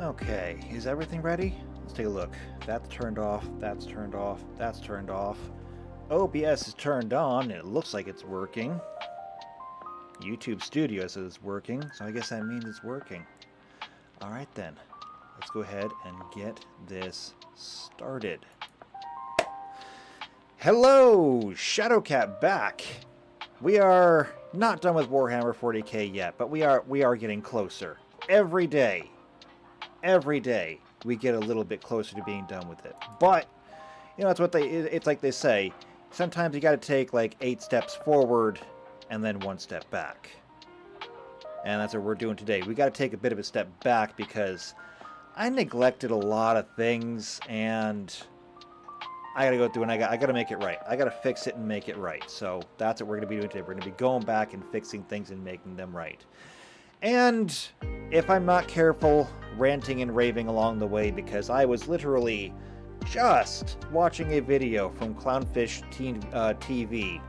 Okay, is everything ready? Let's take a look. That's turned off, that's turned off, that's turned off. OBS is turned on, and it looks like it's working. YouTube Studio says it's working, so I guess that means it's working. Alright then, let's go ahead and get this started. Hello! Shadowcat back! We are not done with Warhammer 40k yet, but we are getting closer. Every day we get a little bit closer to being done with it. But you know, it's like they say, sometimes you got to take like 8 steps forward and then 1 step back. And that's what we're doing today. We got to take a bit of a step back because I neglected a lot of things, and I got to go through and I got to make it right. I got to fix it and make it right. So that's what we're going to be doing today. We're going to be going back and fixing things and making them right. And if I'm not careful, ranting and raving along the way, because I was literally just watching a video from Clownfish TV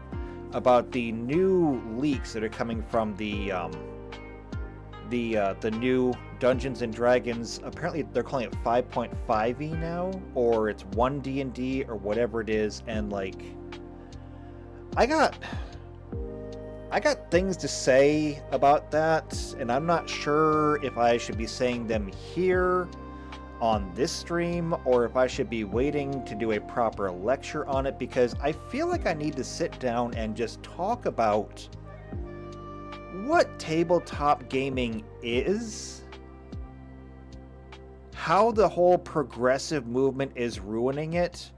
about the new leaks that are coming from the new Dungeons and Dragons. Apparently they're calling it 5.5e now, or it's 1D&D or whatever it is, and like I got things to say about that, and I'm not sure if I should be saying them here on this stream or if I should be waiting to do a proper lecture on it, because I feel like I need to sit down and just talk about what tabletop gaming is, how the whole progressive movement is ruining it,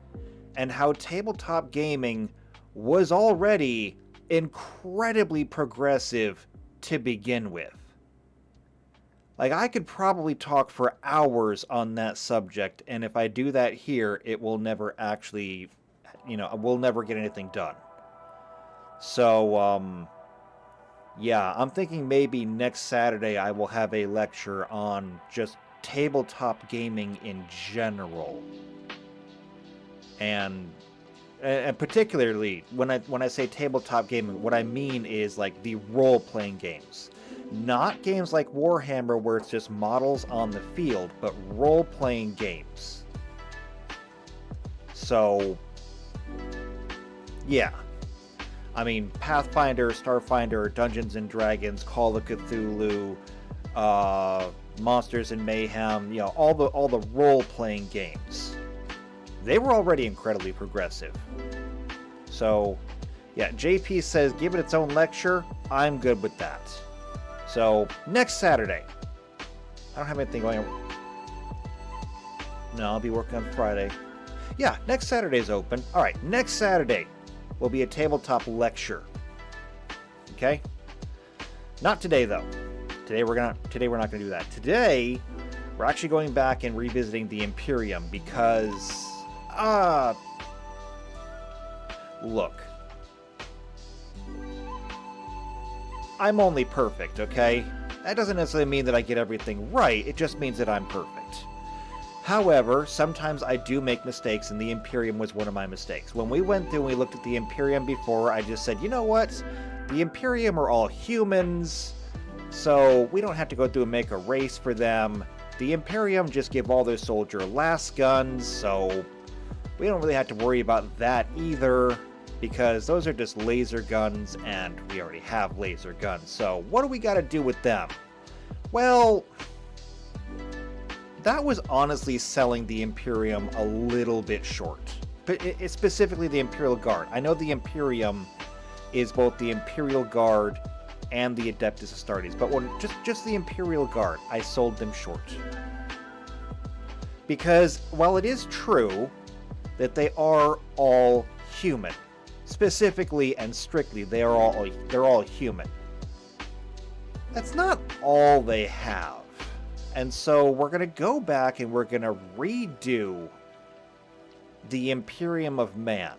and how tabletop gaming was already incredibly progressive to begin with. Like, I could probably talk for hours on that subject, and if I do that here, it will never actually, we'll never get anything done. So, yeah, I'm thinking maybe next Saturday I will have a lecture on just tabletop gaming in general. And particularly, when I say tabletop gaming, what I mean is like the role-playing games. Not games like Warhammer where it's just models on the field, but role-playing games. So, yeah. I mean, Pathfinder, Starfinder, Dungeons and Dragons, Call of Cthulhu, Monsters and Mayhem, all the role-playing games. They were already incredibly progressive. So, yeah, JP says give it its own lecture. I'm good with that. So, next Saturday. I don't have anything going on. No, I'll be working on Friday. Yeah, next Saturday's open. Alright, next Saturday will be a tabletop lecture. Okay? Not today, though. Today we're not going to do that. Today, we're actually going back and revisiting the Imperium because look, I'm only perfect, okay? That doesn't necessarily mean that I get everything right, it just means that I'm perfect. However, sometimes I do make mistakes, and the Imperium was one of my mistakes. When we went through and we looked at the Imperium before, I just said, you know what? The Imperium are all humans, so we don't have to go through and make a race for them. The Imperium just give all their soldier las guns, so we don't really have to worry about that either, because those are just laser guns, and we already have laser guns. So what do we got to do with them? Well, that was honestly selling the Imperium a little bit short. But it's specifically the Imperial Guard. I know the Imperium is both the Imperial Guard and the Adeptus Astartes, but when just the Imperial Guard, I sold them short. Because while it is true that they are all human, specifically and strictly they're all human, that's not all they have. And so we're going to go back and we're going to redo the Imperium of Man.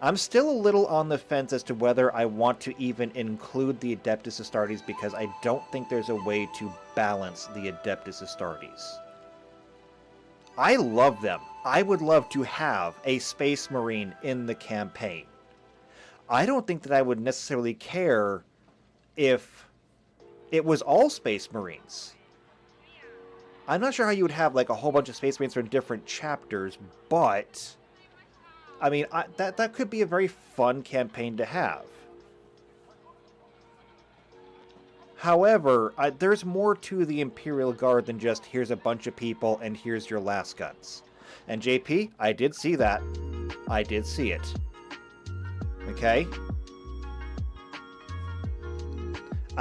I'm still a little on the fence as to whether I want to even include the Adeptus Astartes, because I don't think there's a way to balance the Adeptus Astartes. I love them. I would love to have a Space Marine in the campaign. I don't think that I would necessarily care if it was all Space Marines. I'm not sure how you would have like a whole bunch of Space Marines from different chapters, but I mean, that could be a very fun campaign to have. However, there's more to the Imperial Guard than just here's a bunch of people and here's your last guns. And JP, I did see that. I did see it. Okay?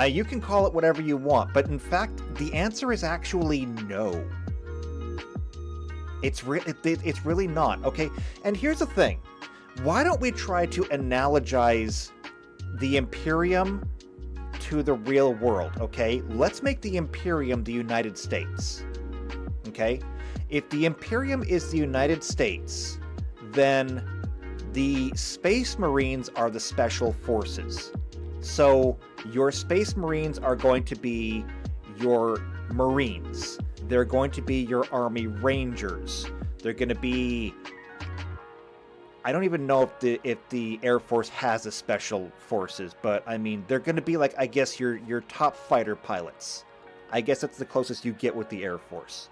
You can call it whatever you want, but in fact, the answer is actually no. It's really not, okay? And here's the thing. Why don't we try to analogize the Imperium to the real world, okay? Let's make the Imperium the United States, okay? If the Imperium is the United States, then the Space Marines are the Special Forces. So your Space Marines are going to be your Marines. They're going to be your Army Rangers. They're going to be... I don't even know if the Air Force has a Special Forces, but I mean, they're going to be like, I guess, your top fighter pilots. I guess that's the closest you get with the Air Force.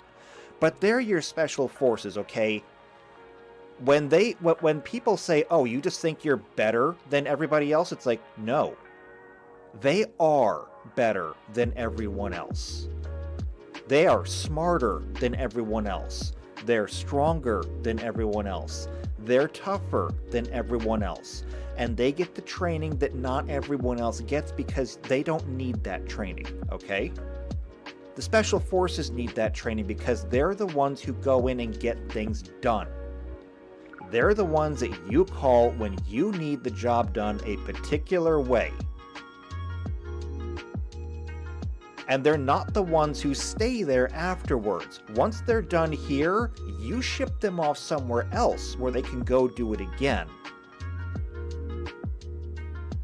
But they're your Special Forces, okay? When people say, oh, you just think you're better than everybody else, it's like, no. They are better than everyone else. They are smarter than everyone else. They're stronger than everyone else. They're tougher than everyone else. And they get the training that not everyone else gets because they don't need that training, okay? The Special Forces need that training because they're the ones who go in and get things done. They're the ones that you call when you need the job done a particular way. And they're not the ones who stay there afterwards. Once they're done here, you ship them off somewhere else where they can go do it again.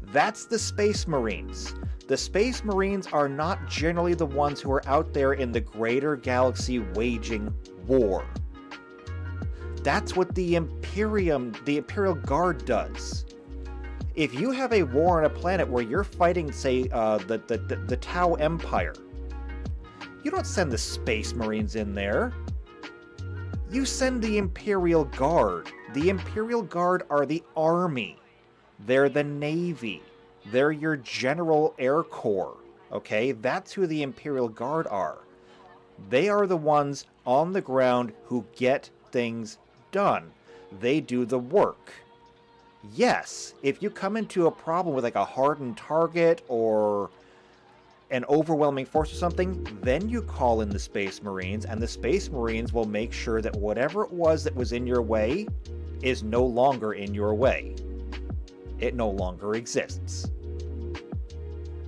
That's the Space Marines. The Space Marines are not generally the ones who are out there in the greater galaxy waging war. That's what the Imperial Guard does. If you have a war on a planet where you're fighting, say, the Tau Empire, you don't send the Space Marines in there. You send the Imperial Guard. The Imperial Guard are the Army. They're the Navy. They're your General Air Corps. Okay? That's who the Imperial Guard are. They are the ones on the ground who get things done. They do the work. Yes, if you come into a problem with like a hardened target or an overwhelming force or something, then you call in the Space Marines, and the Space Marines will make sure that whatever it was that was in your way is no longer in your way. It no longer exists.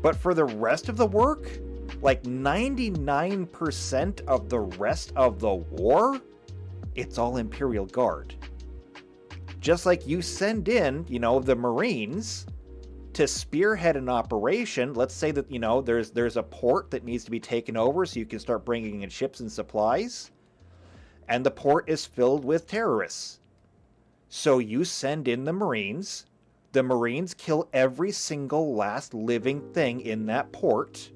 But for the rest of the work, like 99% of the rest of the war, it's all Imperial Guard. Just like you send in, the Marines to spearhead an operation. Let's say that, there's a port that needs to be taken over so you can start bringing in ships and supplies. And the port is filled with terrorists. So you send in the Marines. The Marines kill every single last living thing in that port.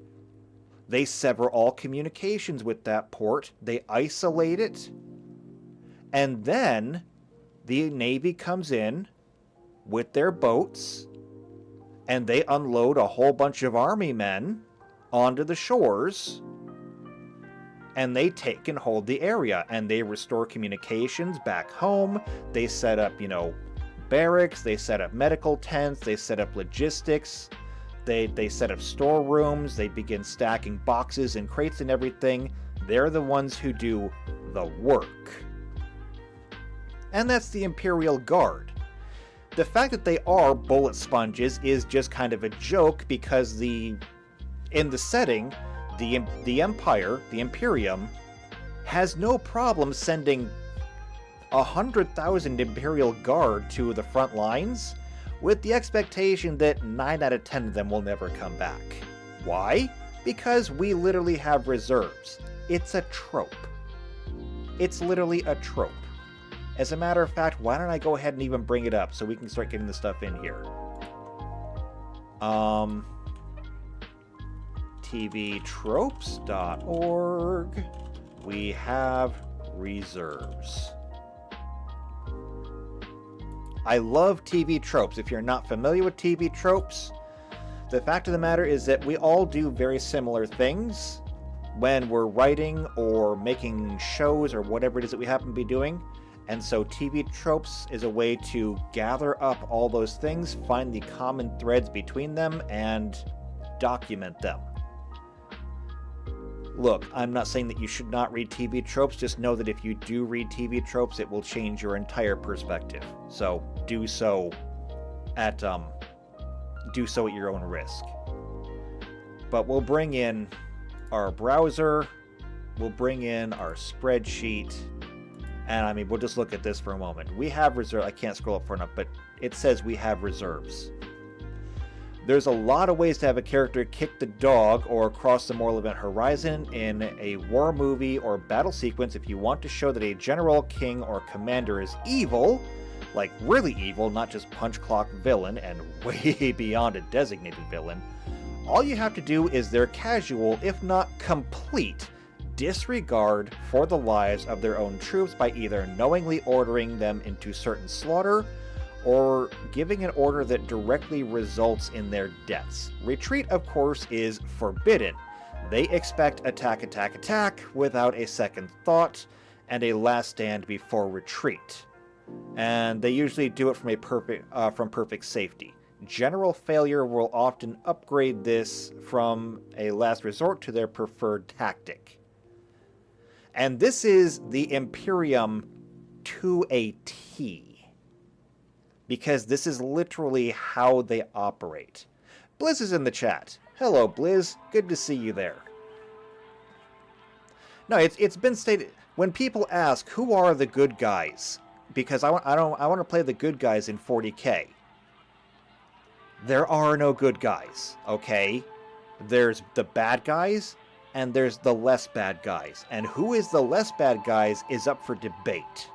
They sever all communications with that port. They isolate it. And then the Navy comes in with their boats, and they unload a whole bunch of Army men onto the shores, and they take and hold the area, and they restore communications back home. They set up, barracks, they set up medical tents, they set up logistics, they set up storerooms, they begin stacking boxes and crates and everything. They're the ones who do the work. And that's the Imperial Guard. The fact that they are bullet sponges is just kind of a joke because in the setting, the Empire, the Imperium, has no problem sending 100,000 Imperial Guard to the front lines with the expectation that 9 out of 10 of them will never come back. Why? Because we literally have reserves. It's a trope. It's literally a trope. As a matter of fact, why don't I go ahead and even bring it up so we can start getting the stuff in here. tvtropes.org. we have reserves. I love TV tropes. If you're not familiar with TV tropes, the fact of the matter is that we all do very similar things when we're writing or making shows or whatever it is that we happen to be doing. And so TV tropes is a way to gather up all those things, find the common threads between them, and document them. Look, I'm not saying that you should not read TV tropes, just know that if you do read TV tropes, it will change your entire perspective. So do so at your own risk. But we'll bring in our browser, we'll bring in our spreadsheet, and I mean, we'll just look at this for a moment. We have reserve. I can't scroll up far enough, but it says we have reserves. There's a lot of ways to have a character kick the dog or cross the moral event horizon in a war movie or battle sequence. If you want to show that a general, king, or commander is evil, like really evil, not just punch clock villain and way beyond a designated villain, all you have to do is their casual, if not complete, disregard for the lives of their own troops by either knowingly ordering them into certain slaughter or giving an order that directly results in their deaths. Retreat, of course, is forbidden. They expect attack, attack, attack without a second thought and a last stand before retreat. And they usually do it from perfect safety. General failure will often upgrade this from a last resort to their preferred tactic. And this is the Imperium to a T. Because this is literally how they operate. Blizz is in the chat. Hello, Blizz. Good to see you there. No, it's been stated, when people ask, who are the good guys? Because I want to play the good guys in 40K. There are no good guys, okay? There's the bad guys, and there's the less bad guys. And who is the less bad guys is up for debate.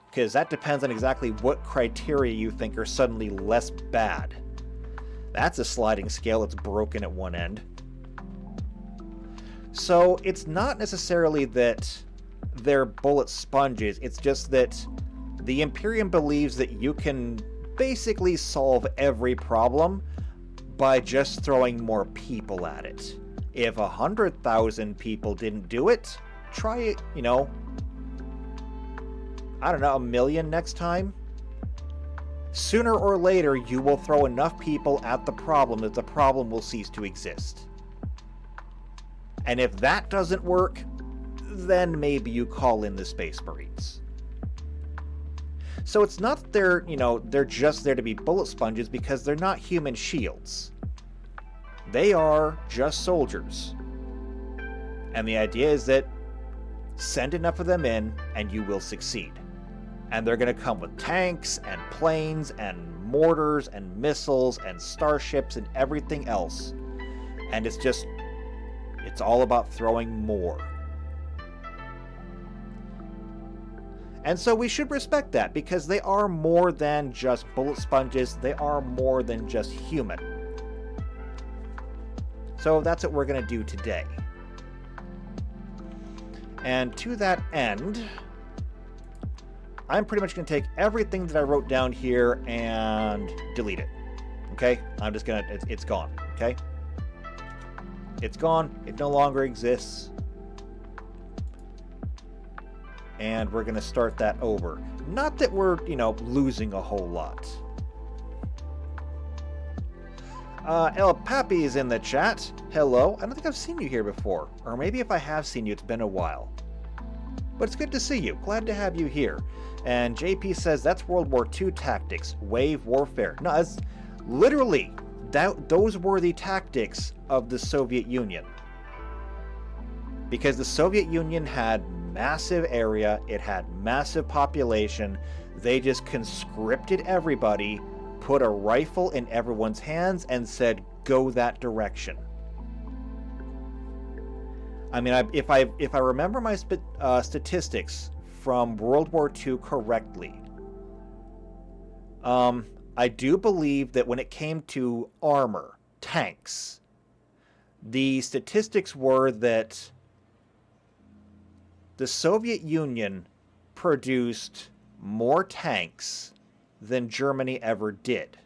Because that depends on exactly what criteria you think are suddenly less bad. That's a sliding scale that's broken at one end. So it's not necessarily that they're bullet sponges, it's just that the Imperium believes that you can basically solve every problem by just throwing more people at it. If 100,000 people didn't do it, try it, I don't know, 1 million next time? Sooner or later, you will throw enough people at the problem that the problem will cease to exist. And if that doesn't work, then maybe you call in the Space Marines. So it's not that they're just there to be bullet sponges, because they're not human shields. They are just soldiers. And the idea is that send enough of them in and you will succeed. And they're going to come with tanks and planes and mortars and missiles and starships and everything else. And it's all about throwing more. And so we should respect that, because they are more than just bullet sponges. They are more than just human. So that's what we're going to do today. And to that end, I'm pretty much going to take everything that I wrote down here and delete it. Okay? I'm just going to... It's gone. Okay? It's gone. It no longer exists. And we're going to start that over. Not that we're, losing a whole lot. El Pappy is in the chat. Hello. I don't think I've seen you here before. Or maybe if I have seen you, it's been a while. But it's good to see you. Glad to have you here. And JP says that's World War II tactics. Wave warfare. No, it's literally, those were the tactics of the Soviet Union. Because the Soviet Union had massive area, it had massive population. They just conscripted everybody, put a rifle in everyone's hands, and said, go that direction. I mean, if I remember my statistics from World War II correctly, I do believe that when it came to armor, tanks, the statistics were that the Soviet Union produced more tanks than Germany ever did.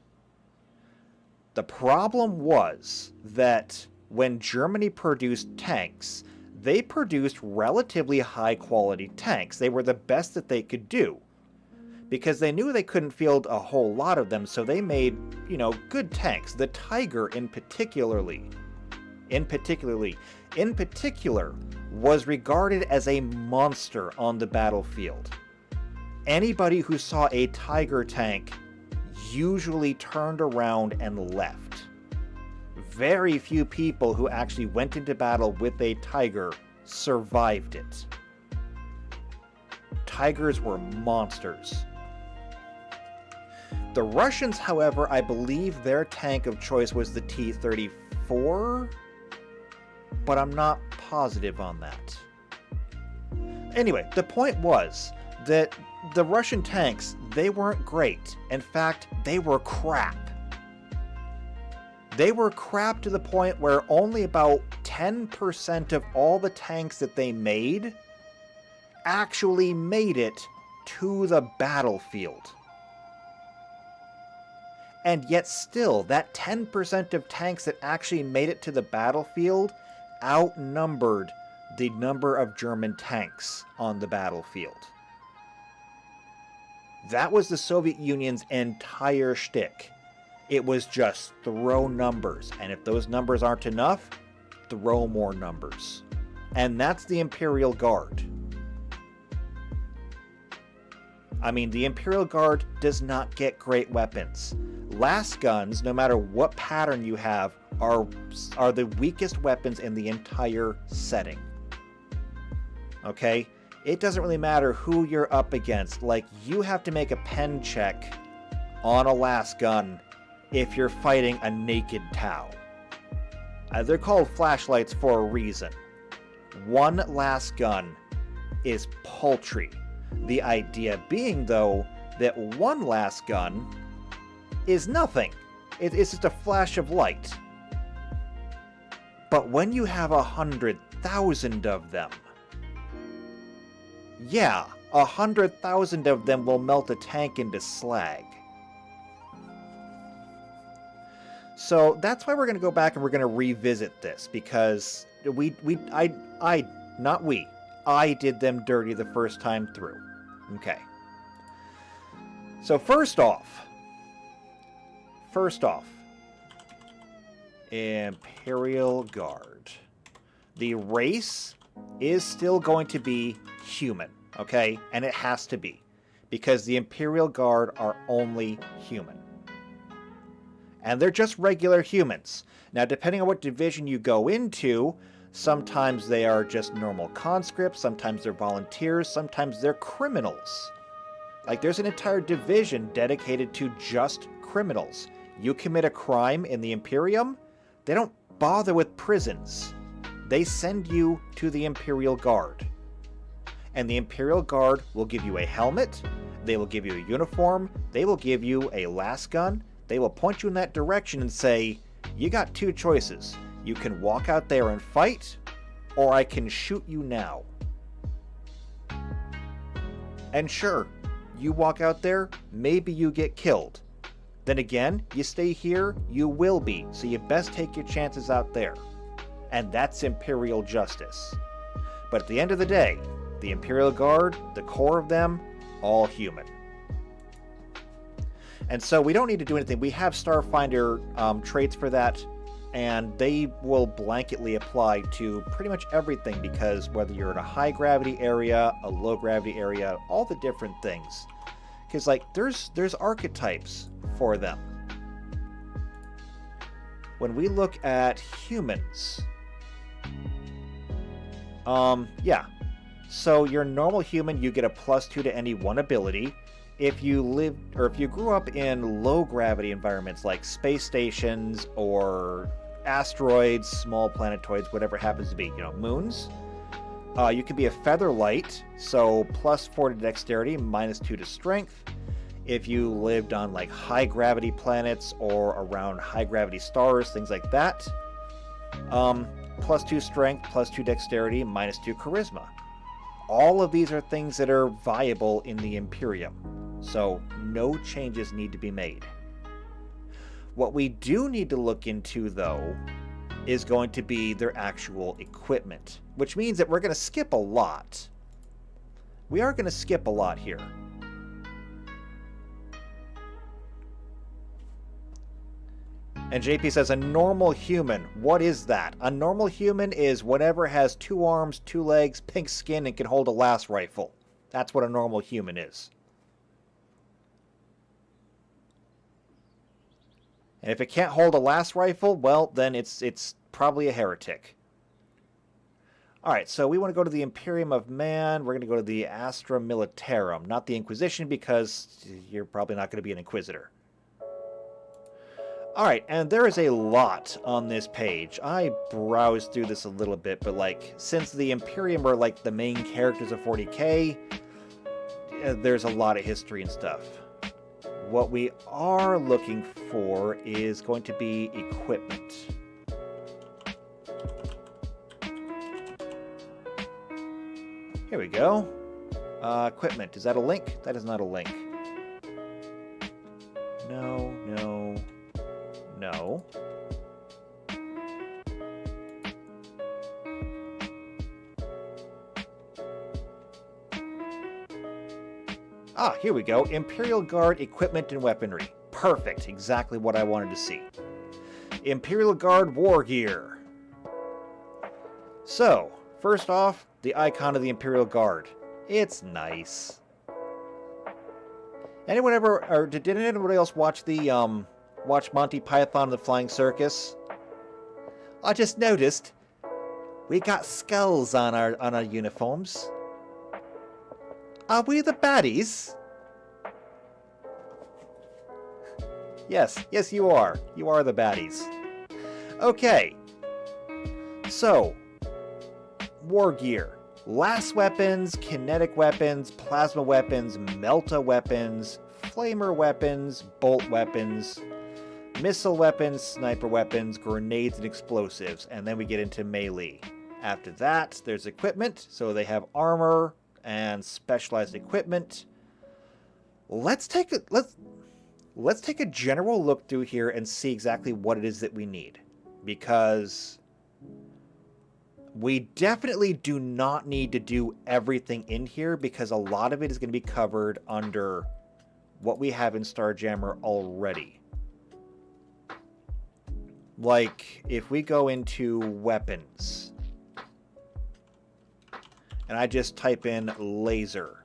The problem was that when Germany produced tanks, they produced relatively high-quality tanks. They were the best that they could do, because they knew they couldn't field a whole lot of them, so they made, good tanks. The Tiger in particular, was regarded as a monster on the battlefield. Anybody who saw a Tiger tank usually turned around and left. Very few people who actually went into battle with a Tiger survived it. Tigers were monsters. The Russians, however, I believe their tank of choice was the T-34, but I'm not positive on that. Anyway, the point was that the Russian tanks, they weren't great. In fact, they were crap. They were crap to the point where only about 10% of all the tanks that they made actually made it to the battlefield. And yet still, that 10% of tanks that actually made it to the battlefield outnumbered the number of German tanks on the battlefield. That was the Soviet Union's entire shtick. It was just throw numbers, and if those numbers aren't enough, throw more numbers. And that's the Imperial Guard. I mean, the Imperial Guard does not get great weapons. Last guns, no matter what pattern you have, are the weakest weapons in the entire setting. Okay? It doesn't really matter who you're up against. Like, you have to make a pen check on a last gun if you're fighting a naked Tau. They're called flashlights for a reason. One last gun is paltry. The idea being, though, that one last gun is nothing. It's just a flash of light. But when you have 100,000 of them, yeah, 100,000 of them will melt a tank into slag. So that's why we're going to go back and we're going to revisit this, because I did them dirty the first time through. Okay. So first off, Imperial Guard. The race is still going to be human, okay? And it has to be, because the Imperial Guard are only human. And they're just regular humans. Now, depending on what division you go into, sometimes they are just normal conscripts, sometimes they're volunteers, sometimes they're criminals. Like, there's an entire division dedicated to just criminals. You commit a crime in the Imperium, they don't bother with prisons. They send you to the Imperial Guard. And the Imperial Guard will give you a helmet, they will give you a uniform, they will give you a las gun, they will point you in that direction and say, you got two choices. You can walk out there and fight, or I can shoot you now. And sure, you walk out there, maybe you get killed. Then again, you stay here, you will be, so you best take your chances out there. And that's Imperial justice. But at the end of the day, the Imperial Guard, the core of them, all human. And so we don't need to do anything. We have Starfinder traits for that, and they will blanketly apply to pretty much everything, because whether you're in a high gravity area, a low gravity area, all the different things. Because, like, there's archetypes for them. When we look at humans, yeah. So your normal human, you get a +2 to any one ability. If you grew up in low gravity environments like space stations or asteroids, small planetoids, whatever it happens to be, moons, you can be a featherlight, so +4 to dexterity, -2 to strength. If you lived on like high gravity planets or around high gravity stars, things like that, +2 strength, +2 dexterity, -2 charisma. all of these are things that are viable in the Imperium. So no changes need to be made. What we do need to look into, though, is going to be their actual equipment, which means that we're going to skip a lot. We are going to skip a lot here. And JP says, a normal human. What is that? A normal human is whatever has 2 arms, 2 legs, pink skin, and can hold a las rifle. That's what a normal human is. And if it can't hold a las rifle, well, then it's probably a heretic. Alright, so we want to go to the Imperium of Man. We're going to go to the Astra Militarum, not the Inquisition, because you're probably not going to be an Inquisitor. Alright, and there is a lot on this page. I browsed through this a little bit, but like, since the Imperium are like the main characters of 40k, there's a lot of history and stuff. What we are looking for is going to be equipment. Here we go. Equipment. Is that a link? That is not a link. No, no, no. Ah, here we go. Imperial Guard equipment and weaponry. Perfect. Exactly what I wanted to see. Imperial Guard war gear. So, first off, the icon of the Imperial Guard. It's nice. Anyone ever, or did anybody else watch the, watch Monty Python and the Flying Circus? I just noticed we got skulls on our uniforms. Are we the baddies? Yes, yes you are. You are the baddies. Okay. So, war gear. Las weapons, kinetic weapons, plasma weapons, melta weapons, flamer weapons, bolt weapons, missile weapons, sniper weapons, grenades and explosives, and then we get into melee. After that, there's equipment, so they have armor and specialized equipment. Let's take a general look through here and see exactly what it is that we need, because we definitely do not need to do everything in here, because a lot of it is going to be covered under what we have in Starjammer already. Like, if we go into weapons, and I just type in laser.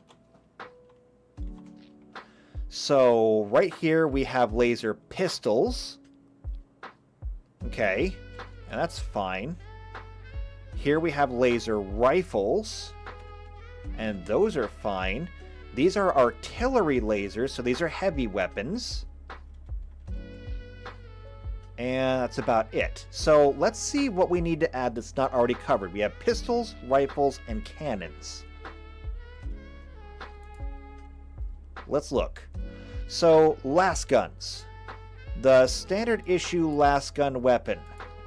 So, right here we have laser pistols. Okay, and that's fine. Here we have laser rifles, and those are fine. These are artillery lasers, so these are heavy weapons. And that's about it. So let's see what we need to add that's not already covered. We have pistols, rifles, and cannons. Let's look. So, las guns. The standard issue las gun weapon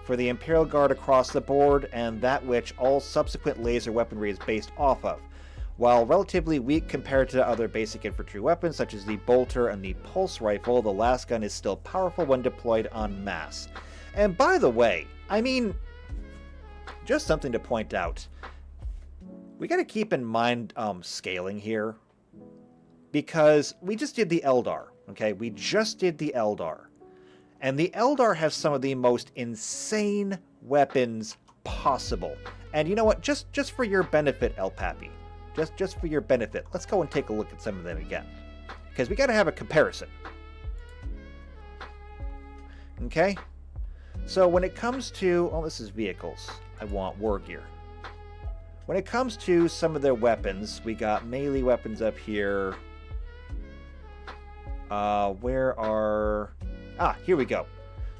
for the Imperial Guard across the board, and that which all subsequent laser weaponry is based off of. While relatively weak compared to other basic infantry weapons such as the bolter and the pulse rifle, the las gun is still powerful when deployed en masse. And by the way, I mean, just something to point out. We got to keep in mind scaling here, because we just did the Eldar, okay? We just did the Eldar. And the Eldar have some of the most insane weapons possible. And you know what? Just for your benefit, El Papi. Just for your benefit, let's go and take a look at some of them again. Because we got to have a comparison. Okay? So when it comes to... Oh, this is vehicles. I want war gear. When it comes to some of their weapons, we got melee weapons up here. Where are... Ah, here we go.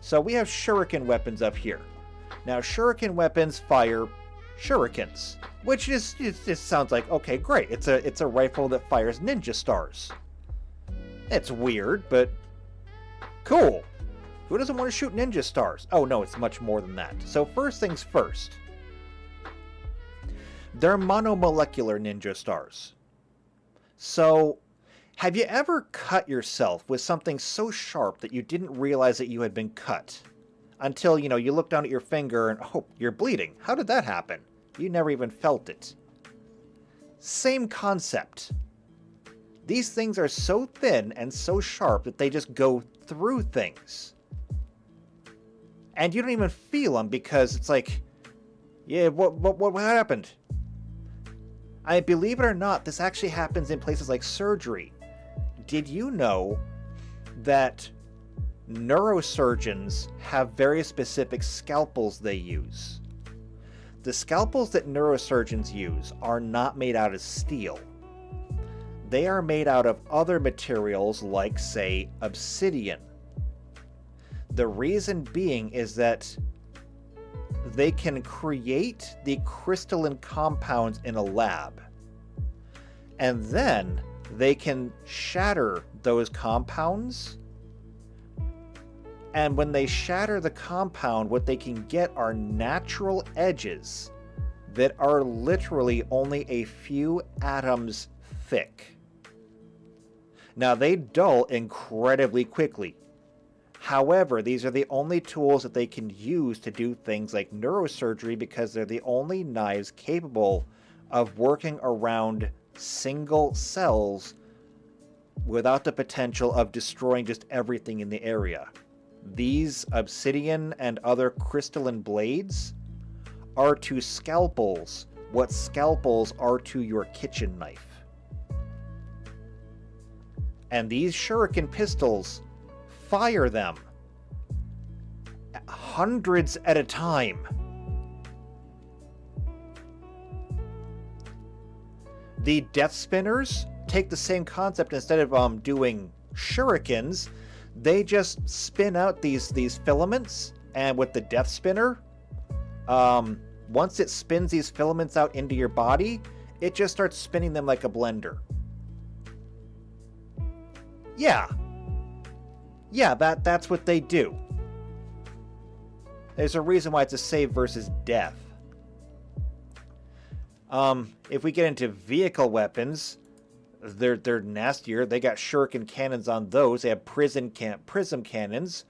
So we have shuriken weapons up here. Now, shuriken weapons fire shurikens, which is, it just sounds like, okay, great. It's a rifle that fires ninja stars. It's weird, but cool. Who doesn't want to shoot ninja stars? Oh no, it's much more than that. So first things first. They're monomolecular ninja stars. So, have you ever cut yourself with something so sharp that you didn't realize that you had been cut? Until, you look down at your finger and, oh, you're bleeding. How did that happen? You never even felt it. Same concept. These things are so thin and so sharp that they just go through things. And you don't even feel them because it's like, yeah, what happened? I believe it or not, this actually happens in places like surgery. Did you know that neurosurgeons have very specific scalpels they use? The scalpels that neurosurgeons use are not made out of steel. They are made out of other materials like, say, obsidian. The reason being is that they can create the crystalline compounds in a lab. And then they can shatter those compounds. And when they shatter the compound, what they can get are natural edges that are literally only a few atoms thick. Now, they dull incredibly quickly. However, these are the only tools that they can use to do things like neurosurgery because they're the only knives capable of working around single cells without the potential of destroying just everything in the area. These obsidian and other crystalline blades are to scalpels what scalpels are to your kitchen knife. And these shuriken pistols fire them hundreds at a time. The death spinners take the same concept. Instead of doing shurikens, they just spin out these filaments, and with the death spinner, once it spins these filaments out into your body, it just starts spinning them like a blender. Yeah, that's what they do. There's a reason why it's a save versus death. If we get into vehicle weapons, they're nastier. They got shuriken cannons on those. They have prism cannons,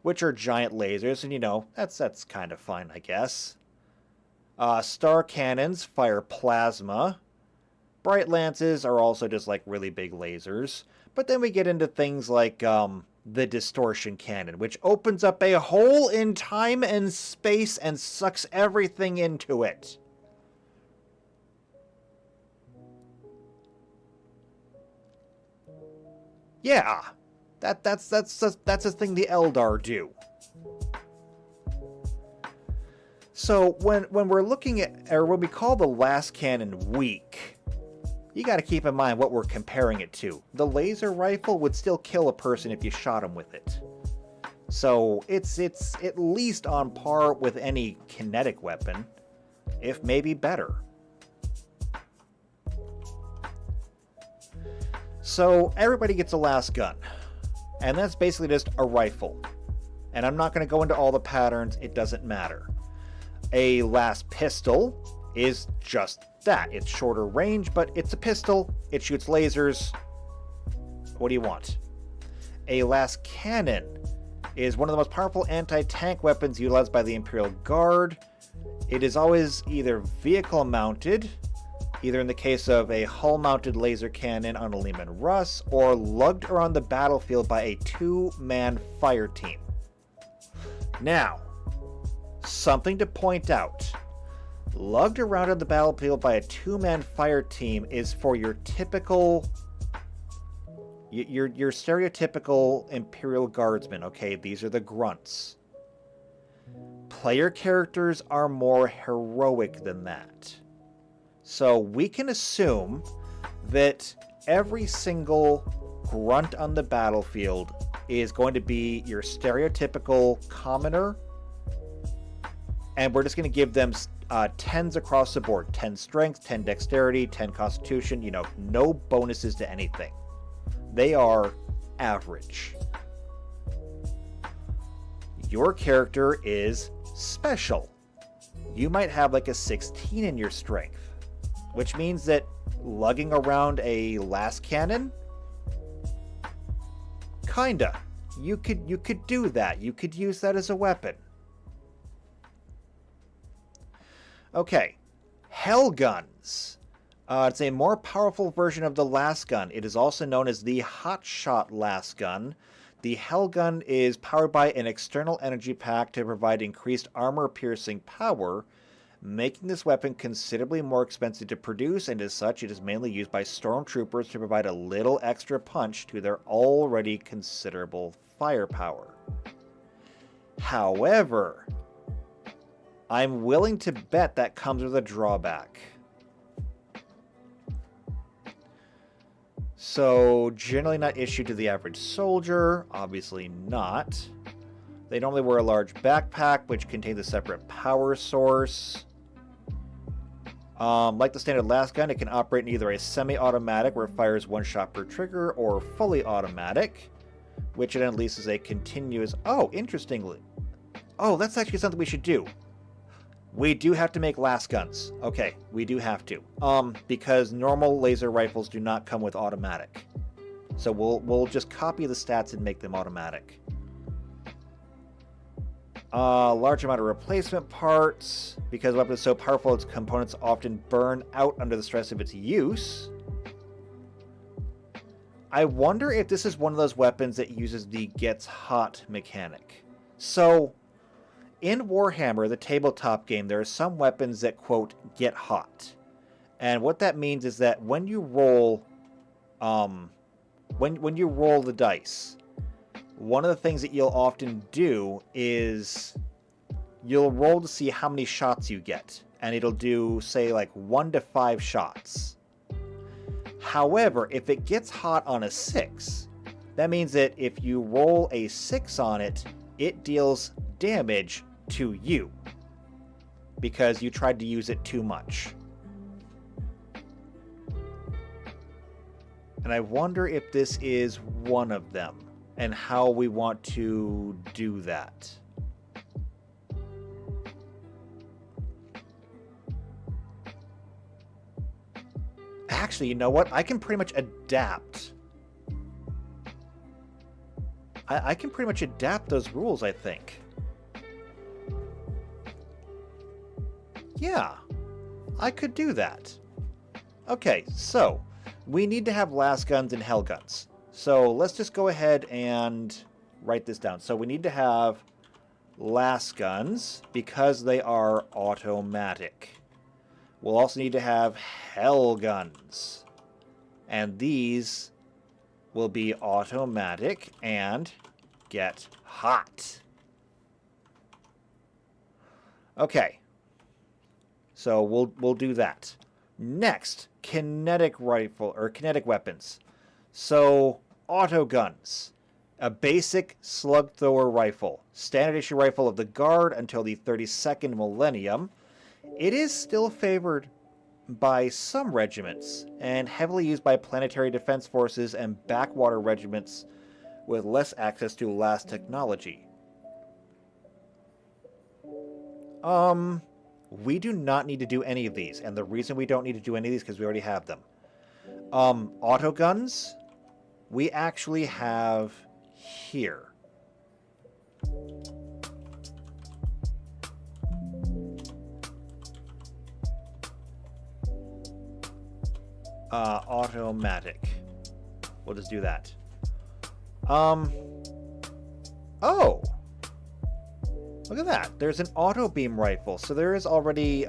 which are giant lasers, and that's kind of fine, I guess. Star cannons fire plasma. Bright lances are also just like really big lasers. But then we get into things like the distortion cannon, which opens up a hole in time and space and sucks everything into it. Yeah, that's a thing the Eldar do. So when we're looking at, or when we call the last cannon weak, you got to keep in mind what we're comparing it to. The laser rifle would still kill a person if you shot him with it. So it's at least on par with any kinetic weapon, if maybe better. So everybody gets a last gun, and that's basically just a rifle. And I'm not going to go into all the patterns, it doesn't matter. A last pistol is just that. It's shorter range, but it's a pistol. It shoots lasers. What do you want? A last cannon is one of the most powerful anti-tank weapons utilized by the Imperial Guard. It is always either vehicle mounted, either in the case of a hull-mounted laser cannon on a Lehman Russ, or lugged around the battlefield by a two-man fire team. Now, something to point out. Lugged around on the battlefield by a two-man fire team is for your typical, your stereotypical Imperial Guardsmen, okay? These are the grunts. Player characters are more heroic than that. So we can assume that every single grunt on the battlefield is going to be your stereotypical commoner, and we're just going to give them 10s across the board. 10 strength, 10 dexterity, 10 constitution, no bonuses to anything. They are average. Your character is special. You might have like a 16 in your strength. Which means that lugging around a las cannon? Kinda. You could do that. You could use that as a weapon. Okay. Hell guns. It's a more powerful version of the las gun. It is also known as the hotshot las gun. The Hell gun is powered by an external energy pack to provide increased armor-piercing power, making this weapon considerably more expensive to produce, and as such, it is mainly used by stormtroopers to provide a little extra punch to their already considerable firepower. However, I'm willing to bet that comes with a drawback. So, generally not issued to the average soldier, obviously not. They normally wear a large backpack, which contains a separate power source. Like the standard las gun, it can operate in either a semi-automatic, where it fires one shot per trigger, or fully automatic, which it unleashes a continuous... Oh, interestingly. Oh, that's actually something we should do. We do have to make las guns. Okay, we do have to. Because normal laser rifles do not come with automatic. So we'll just copy the stats and make them automatic. Large amount of replacement parts. Because the weapon is so powerful, its components often burn out under the stress of its use. I wonder if this is one of those weapons that uses the gets hot mechanic. So... in Warhammer, the tabletop game, there are some weapons that, quote, get hot. And what that means is that when you roll, when you roll the dice, one of the things that you'll often do is you'll roll to see how many shots you get. And it'll do, say, like 1 to 5 shots. However, if it gets hot on a 6, that means that if you roll a 6 on it, it deals damage to you because you tried to use it too much. And I wonder if this is one of them and how we want to do that. Actually, you know what? I can pretty much adapt. I can pretty much adapt those rules, I think. Yeah, I could do that. Okay, so we need to have las guns and hell guns. So let's just go ahead and write this down. So we need to have las guns because they are automatic. We'll also need to have hell guns. And these will be automatic and get hot. Okay. So we'll do that. Next, kinetic rifle or kinetic weapons. So auto guns. A basic slug thrower rifle. Standard issue rifle of the Guard until the 32nd millennium. It is still favored by some regiments and heavily used by planetary defense forces and backwater regiments with less access to las technology. We do not need to do any of these, and the reason we don't need to do any of these is because we already have them. Auto guns, we actually have here. Automatic. We'll just do that. Oh! Look at that. There's an auto beam rifle. So there is already,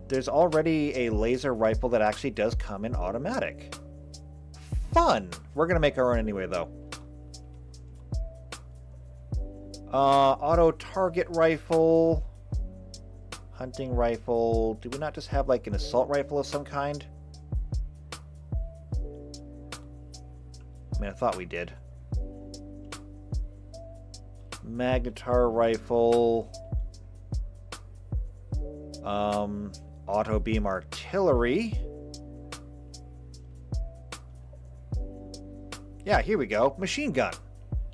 there's already a laser rifle that actually does come in automatic. Fun! We're gonna make our own anyway, though. Auto target rifle. Hunting rifle. Do we not just have, like, an assault rifle of some kind? I mean, I thought we did. Magnetar rifle. Auto beam artillery. Yeah, here we go. Machine gun.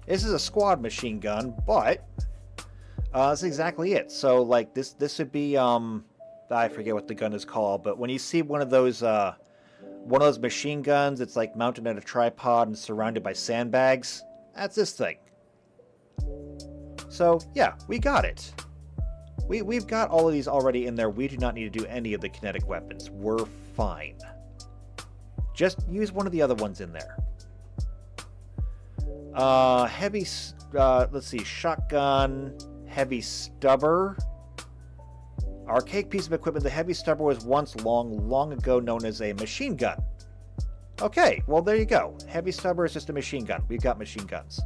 This is a squad machine gun, but that's exactly it. So, like, this would be I forget what the gun is called, but when you see one of those machine guns, it's like mounted on a tripod and surrounded by sandbags. That's this thing. So yeah, we got it. We've got all of these already in there. We do not need to do any of the kinetic weapons. We're fine. Just use one of the other ones in there. Let's see, shotgun, heavy stubber. Archaic piece of equipment. The heavy stubber was once long ago known as a machine gun. Okay, well there you go. Heavy stubber is just a machine gun. We've got machine guns.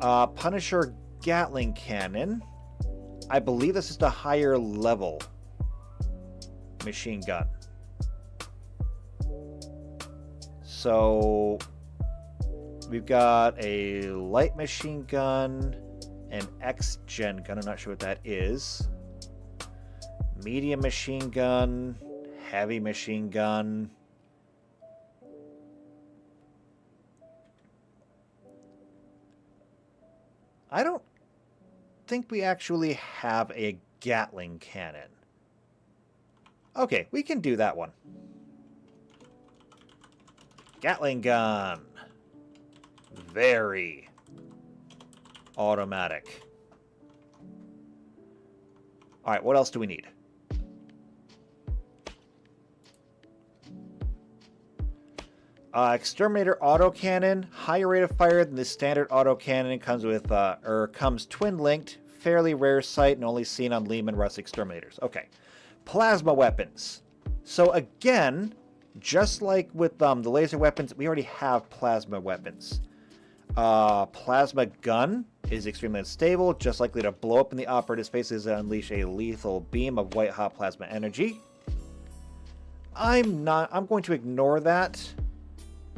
Punisher Gatling cannon. I believe this is the higher level machine gun. So we've got a light machine gun, an X-Gen gun, I'm not sure what that is. Medium machine gun, heavy machine gun. I don't think we actually have a Gatling cannon. Okay, we can do that one. Gatling gun. Very automatic. Alright, what else do we need? Exterminator autocannon, higher rate of fire than the standard autocannon, comes twin-linked, fairly rare sight and only seen on Lehman Russ exterminators. Okay, plasma weapons. So again, just like with the laser weapons, we already have plasma weapons. Plasma gun is extremely unstable, just likely to blow up in the operator's face as it unleash a lethal beam of white-hot plasma energy. I'm going to ignore that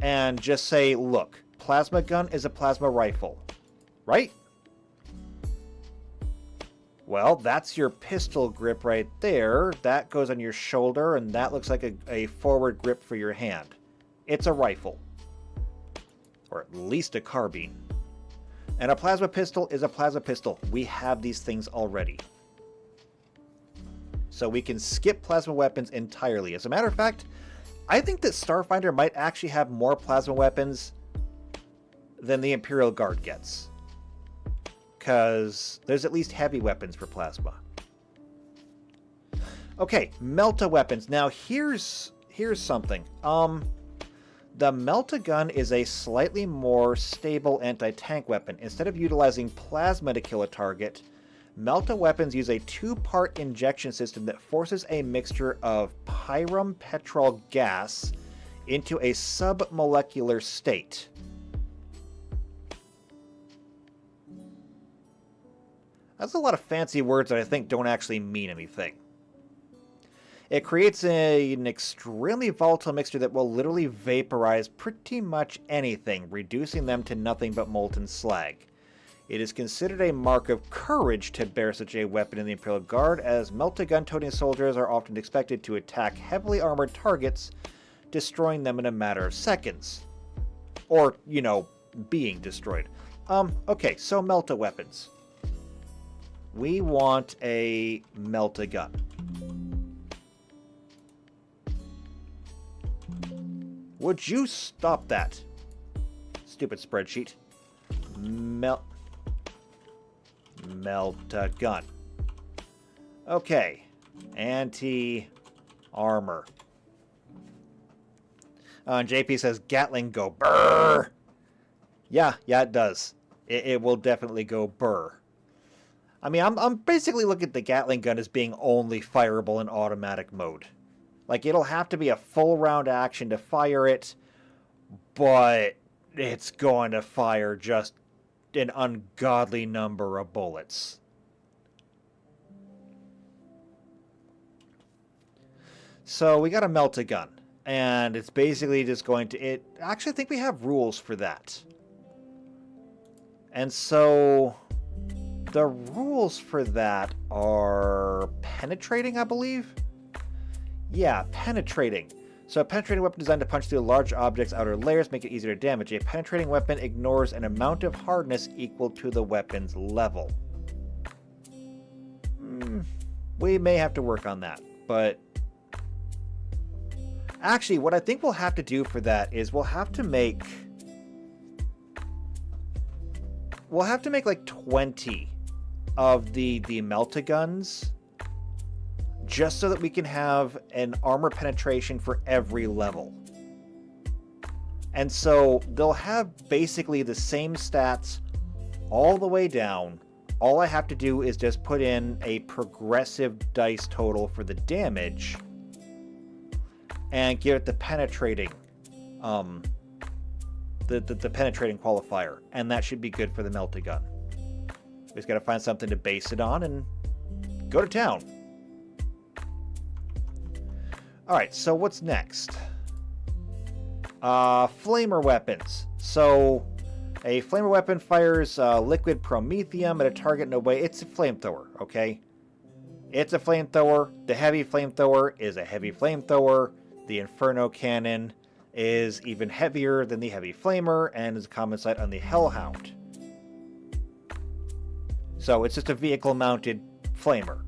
and just say, look, plasma gun is a plasma rifle, right? Well, that's your pistol grip right there. That goes on your shoulder, and that looks like a forward grip for your hand. It's a rifle. Or at least a carbine. And a plasma pistol is a plasma pistol. We have these things already. So we can skip plasma weapons entirely. As a matter of fact, I think that Starfinder might actually have more plasma weapons than the Imperial Guard gets. Because there's at least heavy weapons for plasma. Okay, Melta weapons. Now here's something. The Melta gun is a slightly more stable anti-tank weapon. Instead of utilizing plasma to kill a target, Melta weapons use a two-part injection system that forces a mixture of pyrum petrol gas into a submolecular state. That's a lot of fancy words that I think don't actually mean anything. It creates an extremely volatile mixture that will literally vaporize pretty much anything, reducing them to nothing but molten slag. It is considered a mark of courage to bear such a weapon in the Imperial Guard, as Melta gun-toting soldiers are often expected to attack heavily armored targets, destroying them in a matter of seconds. Or, you know, being destroyed. Okay, so Melta weapons. We want a Melta gun. Would you stop that? Stupid spreadsheet. Melta gun. Okay. Anti-armor. JP says Gatling go brrr. Yeah, it does. It will definitely go brrr. I mean, I'm basically looking at the Gatling gun as being only fireable in automatic mode. Like, it'll have to be a full round action to fire it, but it's going to fire just an ungodly number of bullets. So we got a Melta gun, and it's basically just going to... Actually, I think we have rules for that. And so the rules for that are penetrating, I believe? Yeah, penetrating. So a penetrating weapon designed to punch through large objects' outer layers, make it easier to damage. A penetrating weapon ignores an amount of hardness equal to the weapon's level. We may have to work on that. but... Actually, what I think we'll have to do for that is we'll have to make like 20 of the meltaguns, just so that we can have an armor penetration for every level. And so they'll have basically the same stats all the way down. All I have to do is just put in a progressive dice total for the damage and give it the penetrating the penetrating qualifier, and that should be good for the meltagun. We just gotta find something to base it on and go to town. Alright, so what's next? Flamer weapons. So a flamer weapon fires liquid promethium at a target in a way. It's a flamethrower, okay? It's a flamethrower. The heavy flamethrower is a heavy flamethrower. The Inferno Cannon is even heavier than the Heavy Flamer and is a common sight on the Hellhound. So it's just a vehicle-mounted flamer.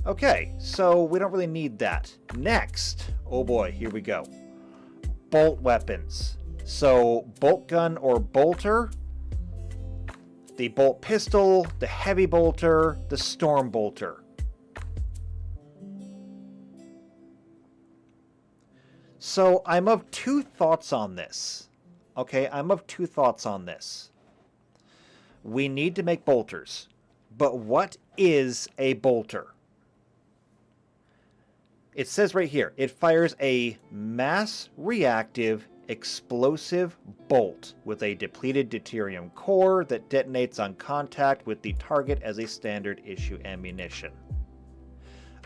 Okay, so we don't really need that. Next, oh boy, here we go. Bolt weapons. So bolt gun or bolter, the bolt pistol, the heavy bolter, the storm bolter. So I'm of two thoughts on this. Okay, I'm of two thoughts on this. We need to make bolters. But what is a bolter? It says right here, it fires a mass reactive explosive bolt with a depleted deuterium core that detonates on contact with the target as a standard issue ammunition.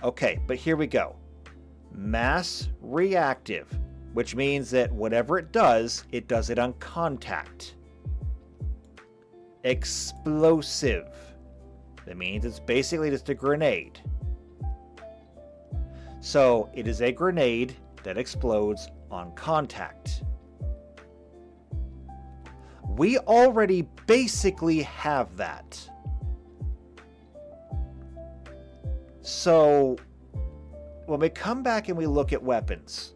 Okay, but here we go. Mass reactive, which means that whatever it does it on contact. Explosive. That means it's basically just a grenade. So it is a grenade that explodes on contact. We already basically have that. So when we come back and we look at weapons,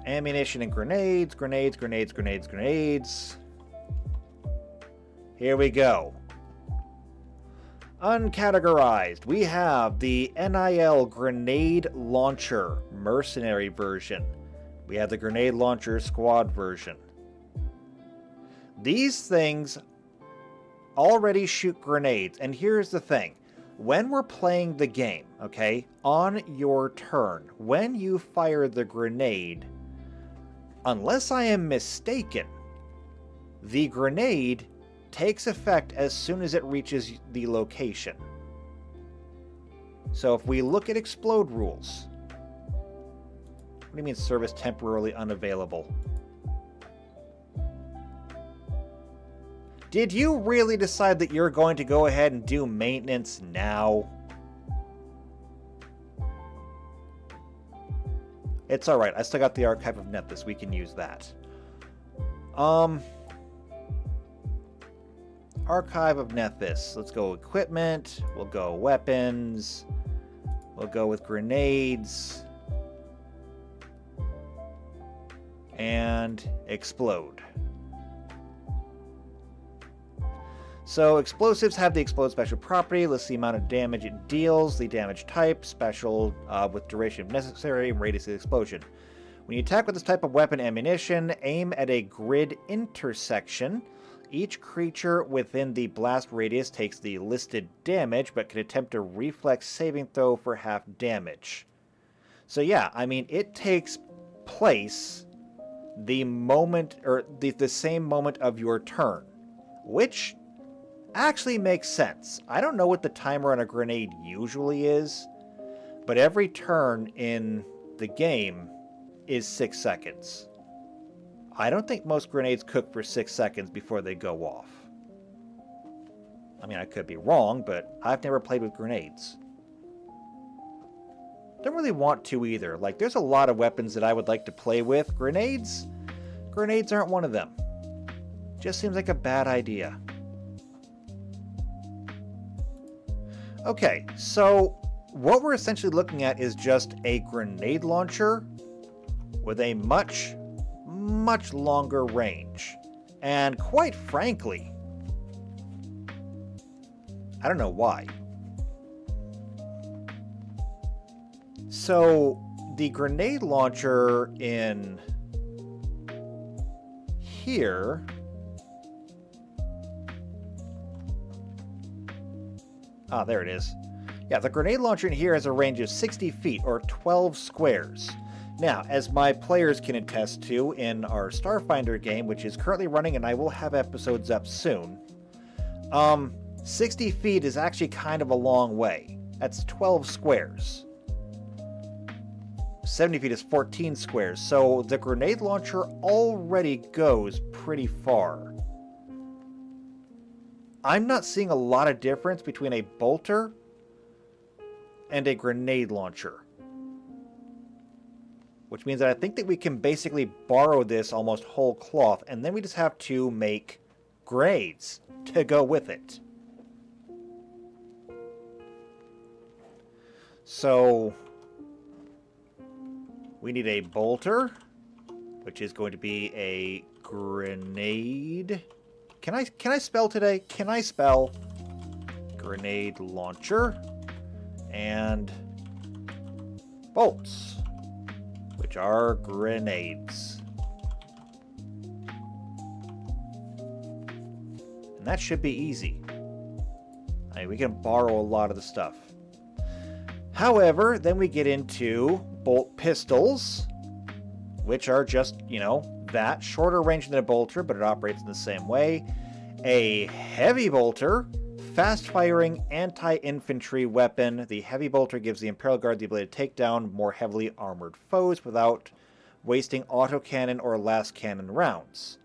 ammunition and grenades, grenades. Here we go. Uncategorized, we have the NIL Grenade Launcher Mercenary version. We have the Grenade Launcher Squad version. These things already shoot grenades, and here's the thing. When we're playing the game, okay, on your turn, when you fire the grenade, unless I am mistaken, the grenade takes effect as soon as it reaches the location. So if we look at explode rules, what do you mean service temporarily unavailable? Did you really decide that you're going to go ahead and do maintenance now? It's alright, I still got the Archive of Nethys, we can use that. Archive of Nethys. Let's go equipment, we'll go weapons, we'll go with grenades, and explode. So explosives have the explode special property. Let's see the amount of damage it deals, the damage type, special with duration if necessary, and radius of the explosion. When you attack with this type of weapon ammunition, aim at a grid intersection. Each creature within the blast radius takes the listed damage, but can attempt a reflex saving throw for half damage. So yeah, I mean, it takes place the moment, or the same moment of your turn, which actually makes sense. I don't know what the timer on a grenade usually is, but every turn in the game is 6 seconds. I don't think most grenades cook for 6 seconds before they go off. I mean, I could be wrong, but I've never played with grenades. Don't really want to either. Like, there's a lot of weapons that I would like to play with. Grenades aren't one of them. Just seems like a bad idea. Okay, so what we're essentially looking at is just a grenade launcher with a much, much longer range. And quite frankly, I don't know why. So the grenade launcher in here there it is. Yeah, the grenade launcher in here has a range of 60 feet or 12 squares. Now, as my players can attest to in our Starfinder game, which is currently running and I will have episodes up soon, 60 feet is actually kind of a long way. That's 12 squares. 70 feet is 14 squares, so the grenade launcher already goes pretty far. I'm not seeing a lot of difference between a bolter and a grenade launcher. Which means that I think that we can basically borrow this almost whole cloth, and then we just have to make grenades to go with it. So we need a bolter, which is going to be a grenade. Can I spell today? Can I spell? Grenade launcher and bolts, which are grenades. And that should be easy. I mean, we can borrow a lot of the stuff. However, then we get into bolt pistols, which are just, that shorter range than a bolter, but it operates in the same way. A heavy bolter, fast-firing anti-infantry weapon. The heavy bolter gives the Imperial Guard the ability to take down more heavily armored foes without wasting autocannon or last cannon rounds.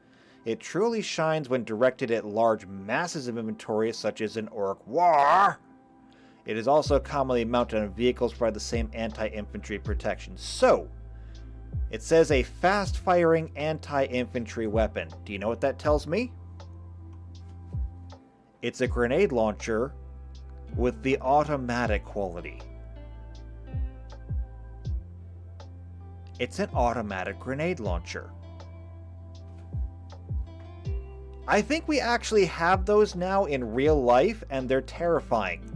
It truly shines when directed at large masses of inventory, such as an Orc War. It is also commonly mounted on vehicles to provide the same anti-infantry protection. So, it says a fast-firing anti-infantry weapon. Do you know what that tells me? It's a grenade launcher with the automatic quality. It's an automatic grenade launcher. I think we actually have those now in real life, and they're terrifying.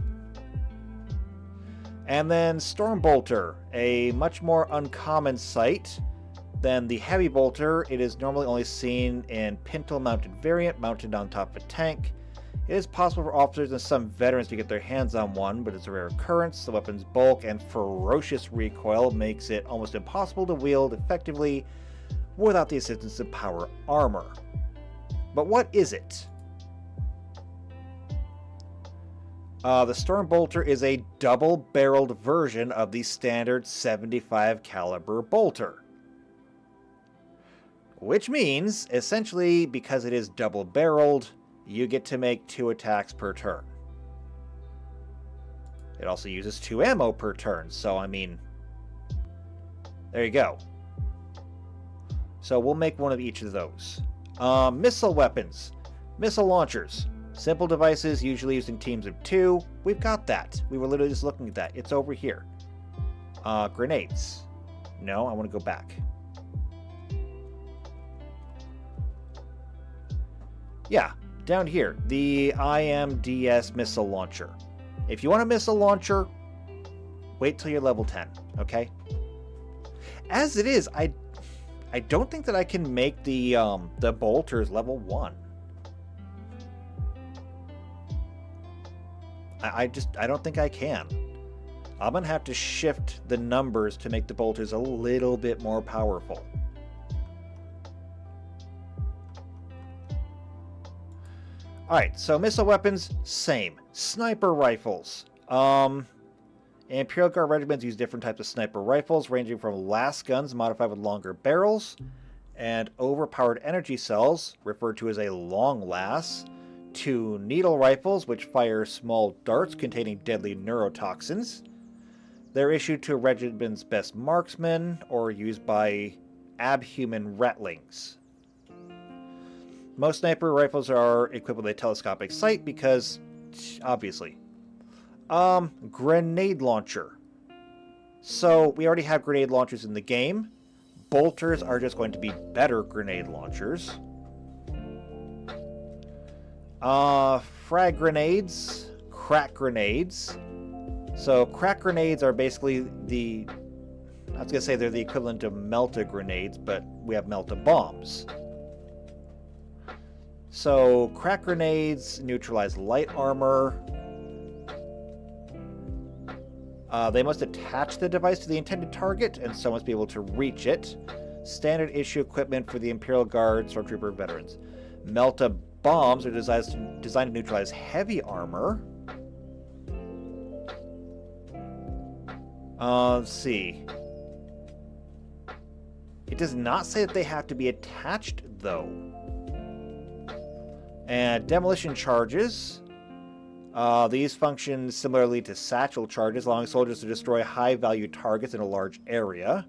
And then Stormbolter, a much more uncommon sight than the Heavy Bolter. It is normally only seen in pintle-mounted variant, mounted on top of a tank. It is possible for officers and some veterans to get their hands on one, but it's a rare occurrence. The weapon's bulk and ferocious recoil makes it almost impossible to wield effectively without the assistance of power armor. But what is it? The Stormbolter is a double-barreled version of the standard 75 caliber bolter. Which means, essentially, because it is double-barreled, you get to make 2 attacks per turn. It also uses 2 ammo per turn, so I mean, there you go. So we'll make one of each of those. Missile weapons. Missile launchers. Simple devices, usually used in teams of 2. We've got that. We were literally just looking at that. It's over here. Grenades. No, I want to go back. Yeah, down here. The IMDS missile launcher. If you want a missile launcher, wait till you're level 10, okay? As it is, I don't think that I can make the bolters level 1. I don't think I can. I'm going to have to shift the numbers to make the bolters a little bit more powerful. Alright, so missile weapons, same. Sniper rifles. Imperial Guard regiments use different types of sniper rifles, ranging from las guns modified with longer barrels, and overpowered energy cells, referred to as a long las, to needle rifles, which fire small darts containing deadly neurotoxins. They're issued to a regiment's best marksmen, or used by abhuman ratlings. Most sniper rifles are equipped with a telescopic sight because, obviously. Grenade launcher. So, we already have grenade launchers in the game. Bolters are just going to be better grenade launchers. Frag grenades. Crack grenades. So, crack grenades are basically the... I was going to say they're the equivalent of melta grenades, but we have melta bombs. So, crack grenades neutralize light armor. They must attach the device to the intended target, and so must be able to reach it. Standard issue equipment for the Imperial Guard, Stormtrooper veterans. Melta bombs are designed to neutralize heavy armor. Let's see. It does not say that they have to be attached, though. And demolition charges. These function similarly to satchel charges, allowing soldiers to destroy high-value targets in a large area.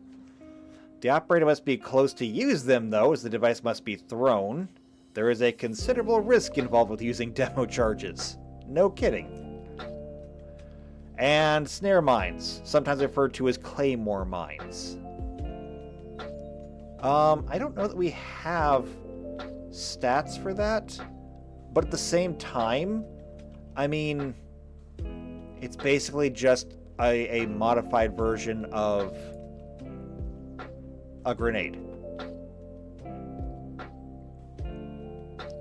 The operator must be close to use them, though, as the device must be thrown. There is a considerable risk involved with using demo charges. No kidding. And snare mines, sometimes referred to as claymore mines. I don't know that we have stats for that, but at the same time, I mean, it's basically just a modified version of a grenade.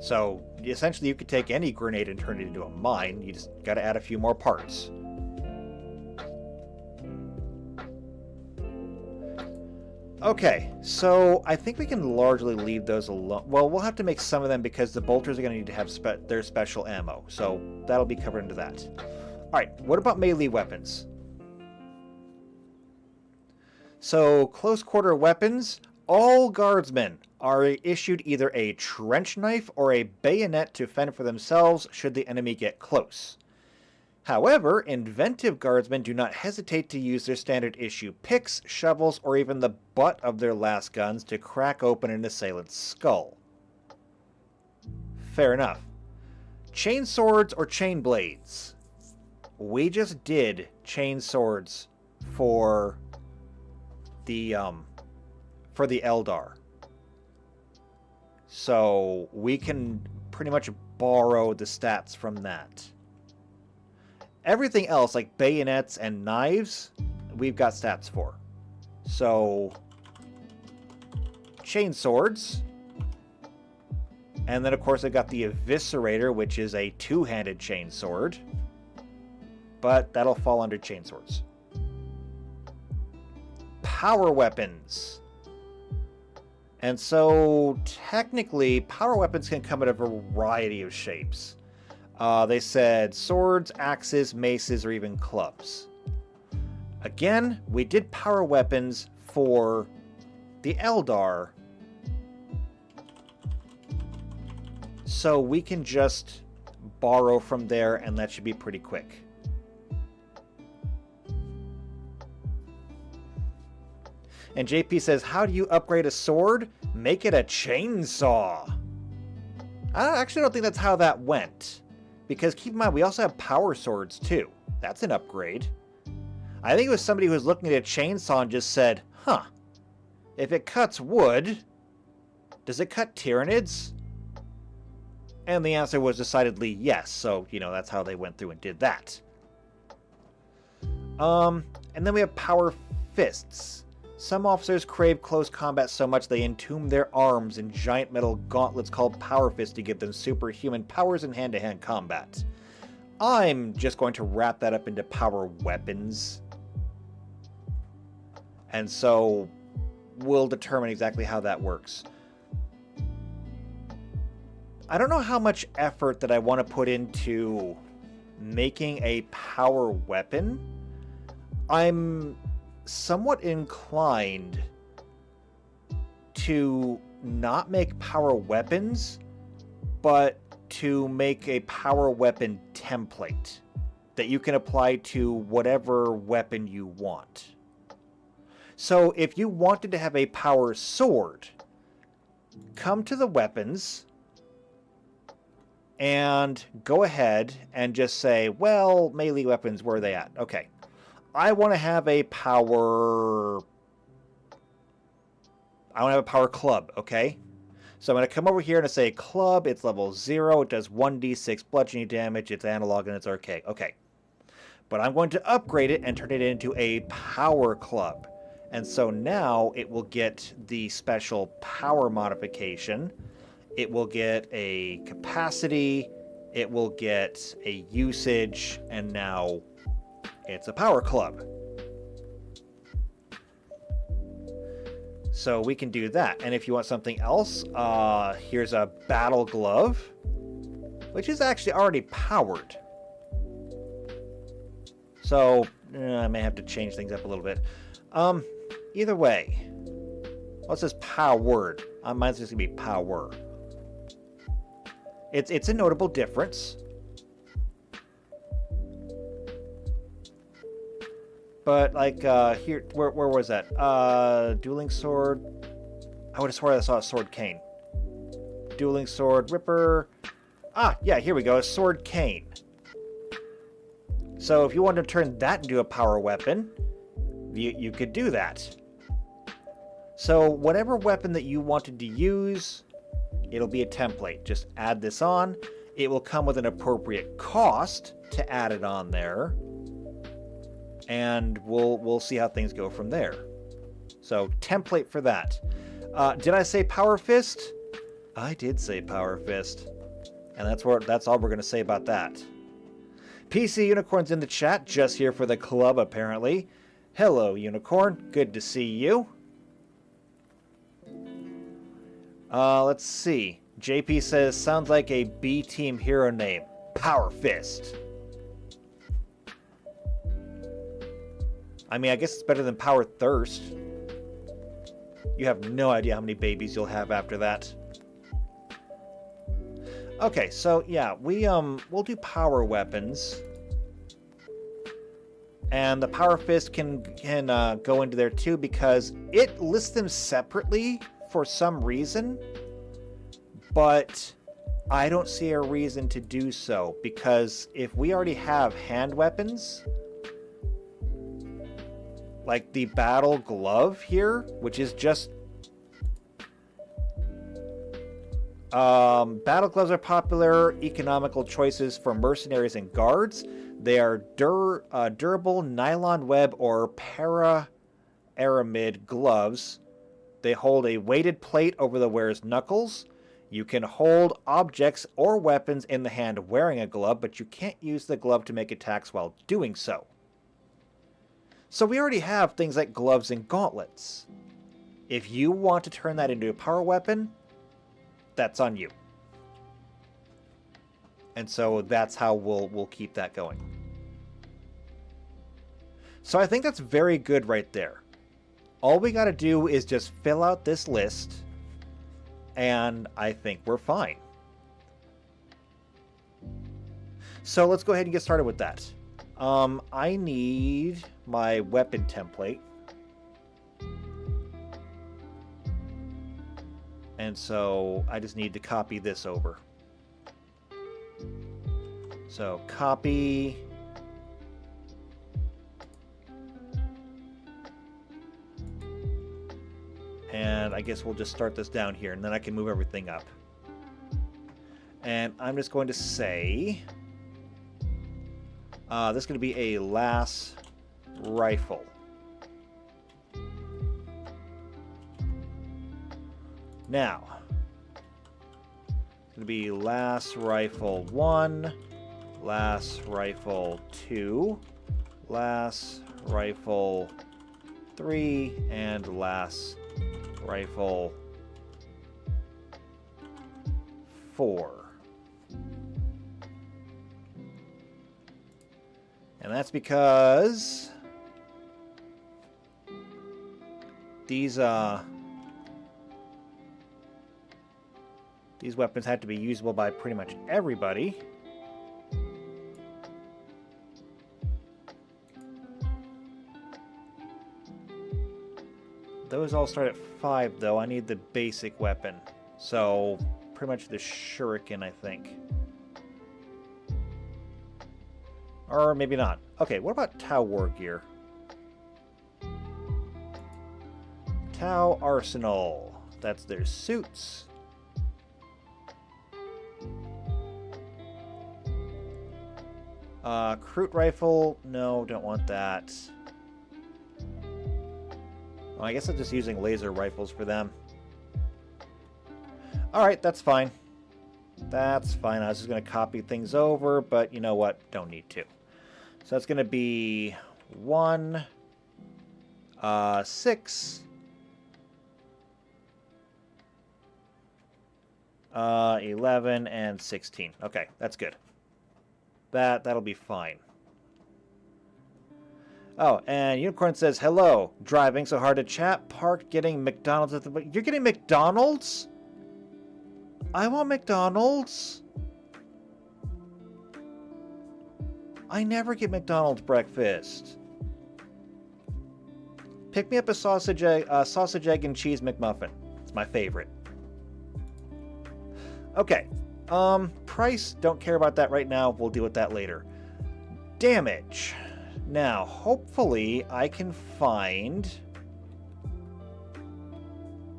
So, essentially you could take any grenade and turn it into a mine, you just gotta add a few more parts. Okay, so I think we can largely leave those alone. Well, we'll have to make some of them because the bolters are going to need to have their special ammo, so that'll be covered into that. Alright, what about melee weapons? So, close quarter weapons, all guardsmen are issued either a trench knife or a bayonet to fend for themselves should the enemy get close. However, inventive guardsmen do not hesitate to use their standard issue picks, shovels, or even the butt of their last guns to crack open an assailant's skull. Fair enough. Chain swords or chain blades? We just did chain swords for the Eldar. So we can pretty much borrow the stats from that. Everything else, like bayonets and knives, we've got stats for. So, chain swords. And then, of course, I've got the Eviscerator, which is a two-handed chain sword. But that'll fall under chain swords. Power weapons. And so, technically, power weapons can come in a variety of shapes. They said swords, axes, maces, or even clubs. Again, we did power weapons for the Eldar. So we can just borrow from there, and that should be pretty quick. And JP says, how do you upgrade a sword? Make it a chainsaw. I actually don't think that's how that went. Because keep in mind, we also have power swords too. That's an upgrade. I think it was somebody who was looking at a chainsaw and just said, huh, if it cuts wood, does it cut Tyranids? And the answer was decidedly yes, so, that's how they went through and did that. And then we have power fists. Some officers crave close combat so much they entomb their arms in giant metal gauntlets called power fists to give them superhuman powers in hand-to-hand combat. I'm just going to wrap that up into power weapons. And so we'll determine exactly how that works. I don't know how much effort that I want to put into making a power weapon. I'm somewhat inclined to not make power weapons, but to make a power weapon template that you can apply to whatever weapon you want. So if you wanted to have a power sword, come to the weapons, and go ahead and just say, well, melee weapons, where are they at? Okay. I want to have a power club, okay? So I'm going to come over here and say club, it's level 0, it does 1d6 bludgeoning damage, it's analog, and it's archaic. Okay. But I'm going to upgrade it and turn it into a power club. And so now it will get the special power modification. It will get a capacity, it will get a usage, and now it's a power club. So we can do that. And if you want something else, here's a battle glove, which is actually already powered. So I may have to change things up a little bit. Either way, what's this powered? Mine's just gonna be power. It's a notable difference. But like here, where was that? Dueling sword. I would have sworn I saw a sword cane. Dueling sword, ripper. Ah, yeah, here we go. A sword cane. So if you wanted to turn that into a power weapon, you could do that. So whatever weapon that you wanted to use, it'll be a template. Just add this on. It will come with an appropriate cost to add it on there. And we'll see how things go from there. So template for that. Did I say power fist? I did say power fist. And that's all we're going to say about that. PC Unicorn's in the chat, just here for the club apparently. Hello, Unicorn. Good to see you. Let's see. JP says, sounds like a B-team hero name. Power Fist. I mean, I guess it's better than Power Thirst. You have no idea how many babies you'll have after that. Okay, so yeah, we'll do power weapons. And the Power Fist can go into there too because it lists them separately for some reason, but I don't see a reason to do so because if we already have hand weapons, like the battle glove here, which is just battle gloves are popular economical choices for mercenaries and guards. They are durable nylon web or para-aramid gloves. They hold a weighted plate over the wearer's knuckles. You can hold objects or weapons in the hand wearing a glove, but you can't use the glove to make attacks while doing so. So we already have things like gloves and gauntlets. If you want to turn that into a power weapon, that's on you. And so that's how we'll keep that going. So I think that's very good right there. All we got to do is just fill out this list, and I think we're fine. So let's go ahead and get started with that. I need my weapon template. And so I just need to copy this over. So copy. And I guess we'll just start this down here, and then I can move everything up. And I'm just going to say, this is going to be a lass rifle. Now, it's going to be lass rifle 1, lass rifle 2, lass rifle 3, and lass rifle 4. And that's because these weapons have to be usable by pretty much everybody. Those all start at 5, though. I need the basic weapon. So, pretty much the shuriken, I think. Or maybe not. Okay, what about Tau War Gear? Tau Arsenal. That's their suits. Crude rifle. No, don't want that. Well, I guess I'm just using laser rifles for them. Alright, that's fine. That's fine. I was just going to copy things over, but you know what? Don't need to. So that's going to be 1, 6, 11, and 16. Okay, that's good. That'll be fine. Oh, and Unicorn says, hello, driving so hard to chat, parked, getting McDonald's at the... You're getting McDonald's? I want McDonald's. I never get McDonald's breakfast. Pick me up a sausage, egg and cheese McMuffin. It's my favorite. Okay. Price, don't care about that right now. We'll deal with that later. Damage. Now, hopefully, I can find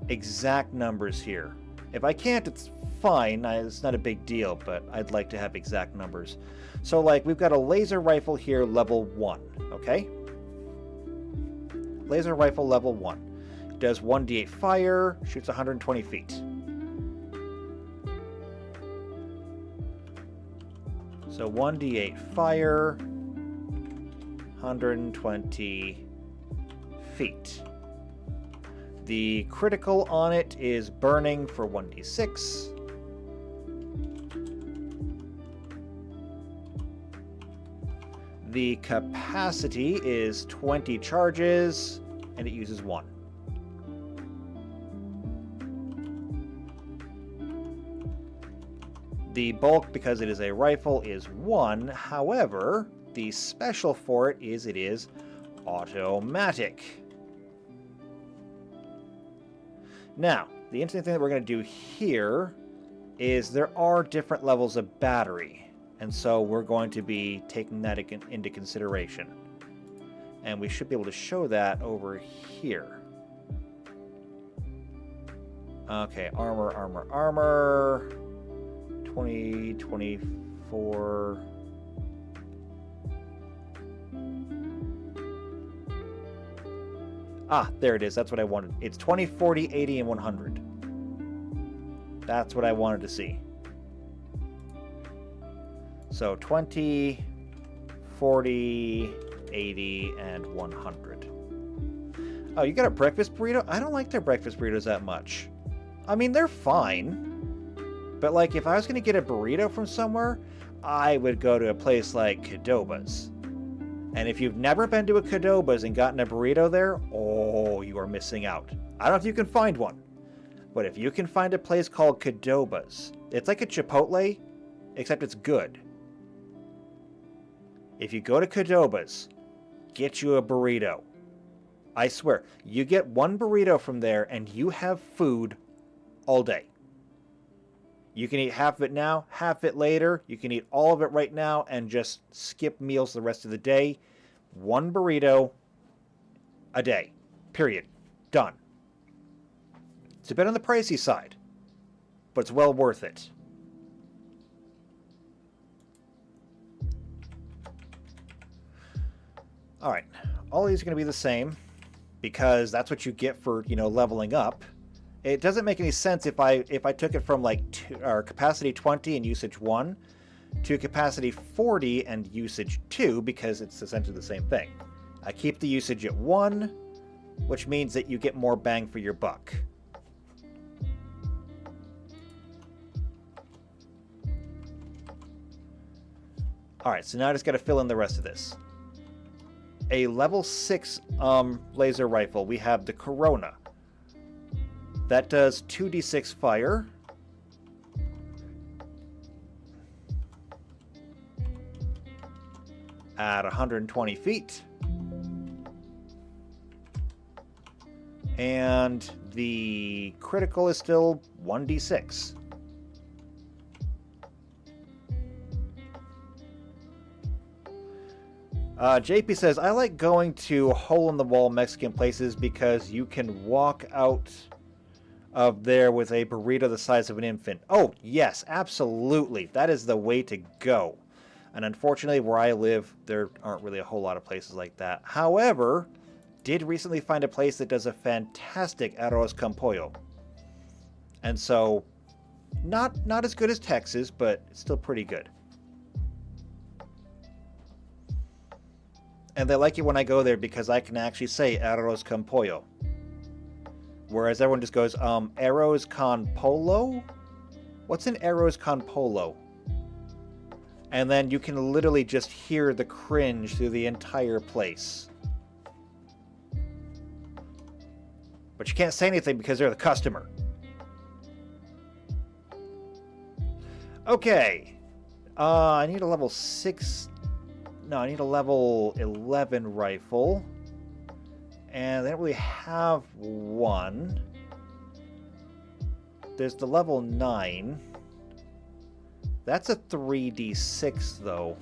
exact numbers here. If I can't, it's fine. It's not a big deal, but I'd like to have exact numbers. So, like, we've got a laser rifle here, level 1, okay? Laser rifle level 1. It does 1d8 fire, shoots 120 feet. So 1d8 fire, 120 feet. The critical on it is burning for 1d6. The capacity is 20 charges, and it uses 1. The bulk, because it is a rifle, is 1. However, the special for it is automatic. Now, the interesting thing that we're going to do here is there are different levels of battery. And so we're going to be taking that into consideration. And we should be able to show that over here. Okay, armor. 20, 24. Ah, there it is. That's what I wanted. It's 20, 40, 80, and 100. That's what I wanted to see. So 20, 40, 80, and 100. Oh, you got a breakfast burrito? I don't like their breakfast burritos that much. I mean, they're fine. But, like, if I was going to get a burrito from somewhere, I would go to a place like Qdoba's. And if you've never been to a Qdoba's and gotten a burrito there, oh, you are missing out. I don't know if you can find one. But if you can find a place called Qdoba's, it's like a Chipotle, except it's good. If you go to Qdoba's, get you a burrito. I swear, you get one burrito from there and you have food all day. You can eat half of it now, half of it later. You can eat all of it right now and just skip meals the rest of the day. One burrito a day. Period. Done. It's a bit on the pricey side, but it's well worth it. All right. All these are going to be the same because that's what you get for, leveling up. It doesn't make any sense if I took it from capacity 20 and usage 1 to capacity 40 and usage 2 because it's essentially the same thing. I keep the usage at 1, which means that you get more bang for your buck. Alright, so now I just got to fill in the rest of this. A level 6 laser rifle, we have the Corona. That does 2d6 fire. At 120 feet. And the critical is still 1d6. JP says, I like going to hole-in-the-wall Mexican places because you can walk out of there with a burrito the size of an infant. Oh, yes, absolutely. That is the way to go. And unfortunately, where I live, there aren't really a whole lot of places like that. However, did recently find a place that does a fantastic arroz con pollo. And so, not as good as Texas, but still pretty good. And they like it when I go there because I can actually say arroz con pollo. Whereas everyone just goes, arroz con polo? What's an arroz con polo? And then you can literally just hear the cringe through the entire place. But you can't say anything because they're the customer. Okay. I need a level 6... No, I need a level 11 rifle. And they don't really have one. There's the level 9. That's a 3d6, though.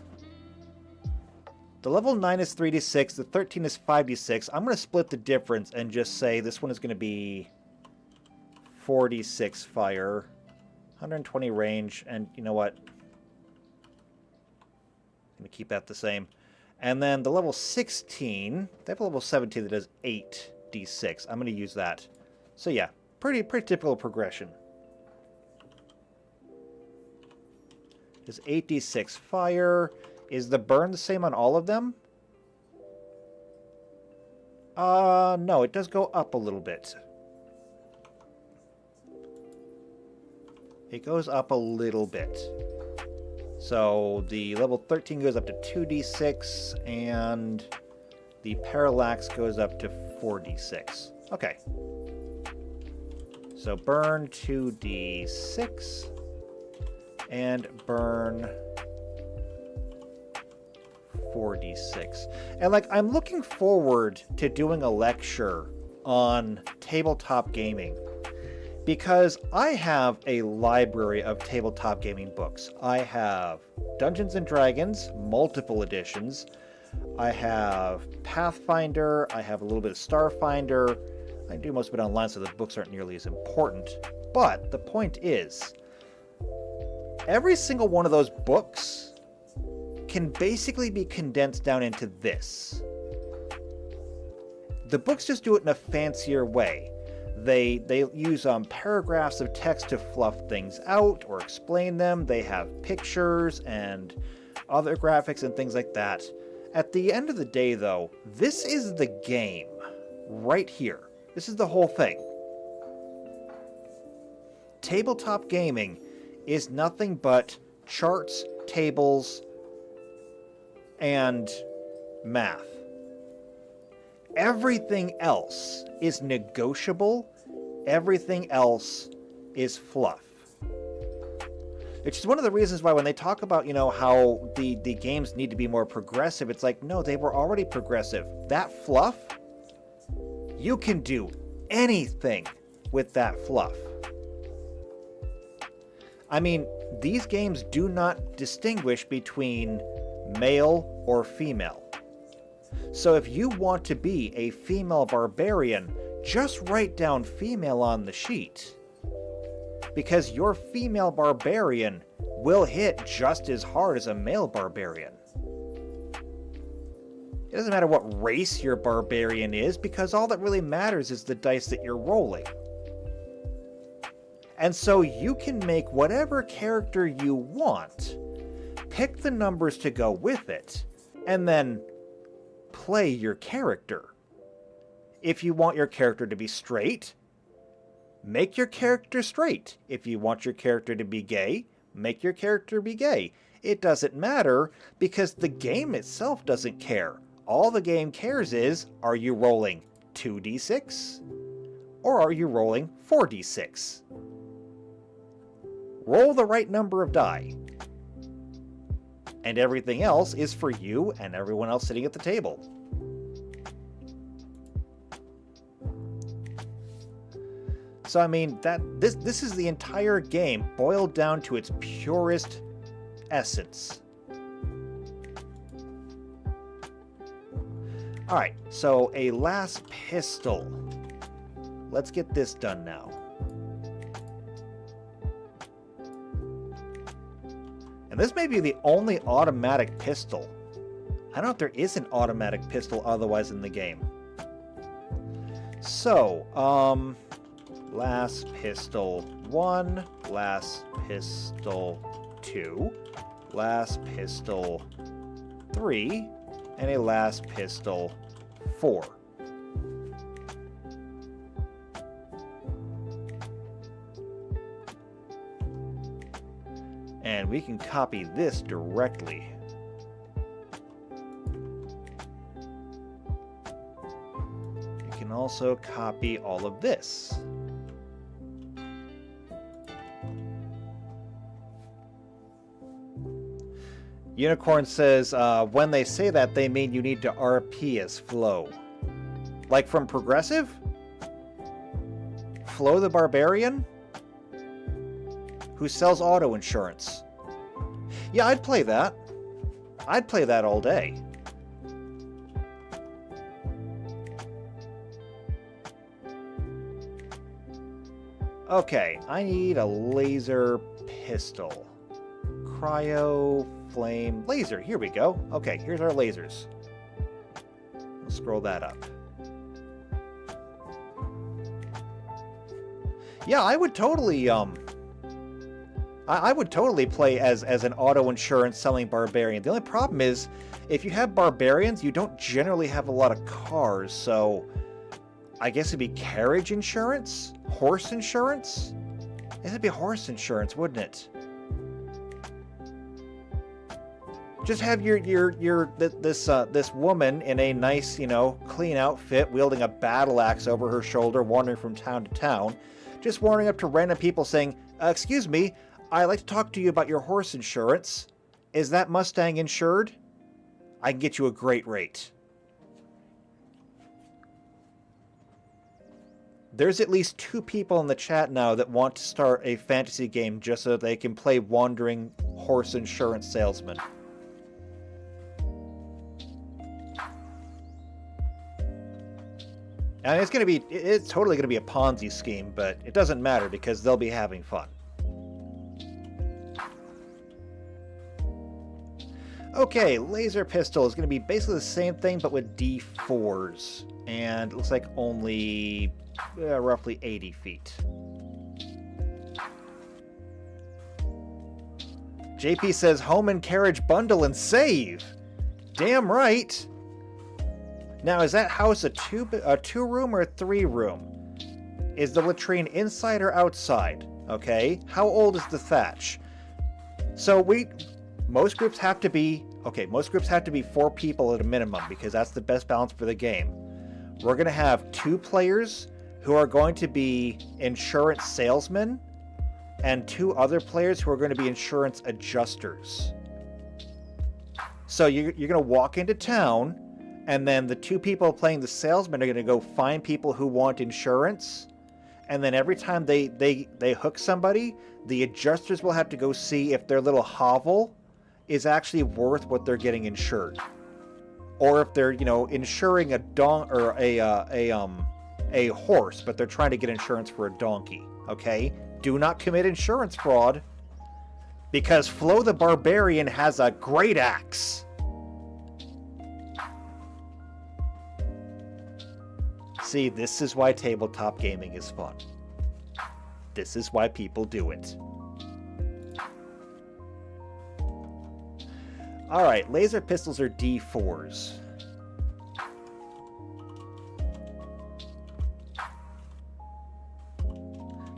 The level 9 is 3d6, the 13 is 5d6. I'm going to split the difference and just say this one is going to be 4d6 fire, 120 range, and you know what? I'm going to keep that the same. And then the level 16, they have a level 17 that does 8d6. I'm going to use that. So yeah, pretty typical progression. Is 8d6 fire. Is the burn the same on all of them? No, it does go up a little bit. It goes up a little bit. So the level 13 goes up to 2d6, and the parallax goes up to 4d6. Okay. So burn 2d6, and burn 4d6. And like, I'm looking forward to doing a lecture on tabletop gaming, because I have a library of tabletop gaming books. I have Dungeons and Dragons, multiple editions. I have Pathfinder. I have a little bit of Starfinder. I do most of it online, so the books aren't nearly as important. But the point is, every single one of those books can basically be condensed down into this. The books just do it in a fancier way. They use paragraphs of text to fluff things out or explain them. They have pictures and other graphics and things like that. At the end of the day, though, this is the game right here. This is the whole thing. Tabletop gaming is nothing but charts, tables, and math. Everything else is negotiable. Everything else is fluff. Which is one of the reasons why when they talk about, you know, how the games need to be more progressive, it's like, no, they were already progressive. That fluff, you can do anything with that fluff. I mean, these games do not distinguish between male or female. So if you want to be a female barbarian, just write down female on the sheet. Because your female barbarian will hit just as hard as a male barbarian. It doesn't matter what race your barbarian is, because all that really matters is the dice that you're rolling. And so you can make whatever character you want, pick the numbers to go with it, and then play your character. If you want your character to be straight, make your character straight. If you want your character to be gay, make your character be gay. It doesn't matter, because the game itself doesn't care. All the game cares is, are you rolling 2d6? Or are you rolling 4d6? Roll the right number of die. And everything else is for you and everyone else sitting at the table. So I mean, this is the entire game boiled down to its purest essence. Alright, so a last pistol. Let's get this done now. And this may be the only automatic pistol. I don't know if there is an automatic pistol otherwise in the game. So, last pistol 1, last pistol 2, last pistol 3, and a last pistol 4. And we can copy this directly. We can also copy all of this. Unicorn says, when they say that, they mean you need to RP as Flo. Like from Progressive? Flo the Barbarian? Who sells auto insurance. Yeah, I'd play that. I'd play that all day. Okay, I need a laser pistol. Cryo, flame, laser. Here we go. Okay, here's our lasers. Let's scroll that up. Yeah, I would totally, I would totally play as an auto insurance selling barbarian. The only problem is, if you have barbarians, you don't generally have a lot of cars, so I guess it'd be carriage insurance? Horse insurance? It'd be horse insurance, wouldn't it? Just have this woman in a nice, clean outfit, wielding a battle axe over her shoulder, wandering from town to town, just wandering up to random people saying, "Excuse me, I'd like to talk to you about your horse insurance. Is that Mustang insured? I can get you a great rate." There's at least 2 people in the chat now that want to start a fantasy game just so they can play wandering horse insurance salesman. And it's totally going to be a Ponzi scheme, but it doesn't matter because they'll be having fun. Okay, laser pistol is going to be basically the same thing, but with D4s. And it looks like only roughly 80 feet. JP says, home and carriage bundle and save. Damn right. Now, is that house a 2-room or a 3-room? Is the latrine inside or outside? Okay. How old is the thatch? So most groups have to be 4 people at a minimum because that's the best balance for the game. We're going to have 2 players who are going to be insurance salesmen and 2 other players who are going to be insurance adjusters. So you're going to walk into town, and then the 2 people playing the salesman are going to go find people who want insurance, and then every time they hook somebody, the adjusters will have to go see if their little hovel is actually worth what they're getting insured, or if they're insuring a horse, but they're trying to get insurance for a donkey. Okay, do not commit insurance fraud, because Flo the Barbarian has a great axe. See, this is why tabletop gaming is fun. This is why people do it. Alright, laser pistols are D4s.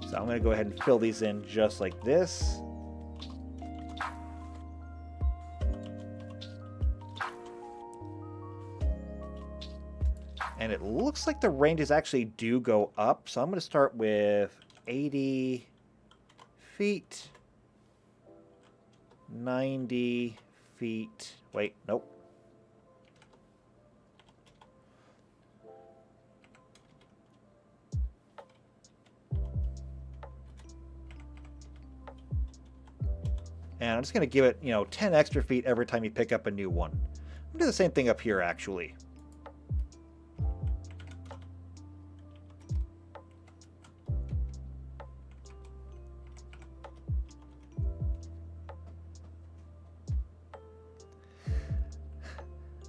So I'm going to go ahead and fill these in just like this. And it looks like the ranges actually do go up. So I'm going to start with 80 feet, 90 feet. Wait, nope. And I'm just going to give it, 10 extra feet every time you pick up a new one. I'm going to do the same thing up here, actually.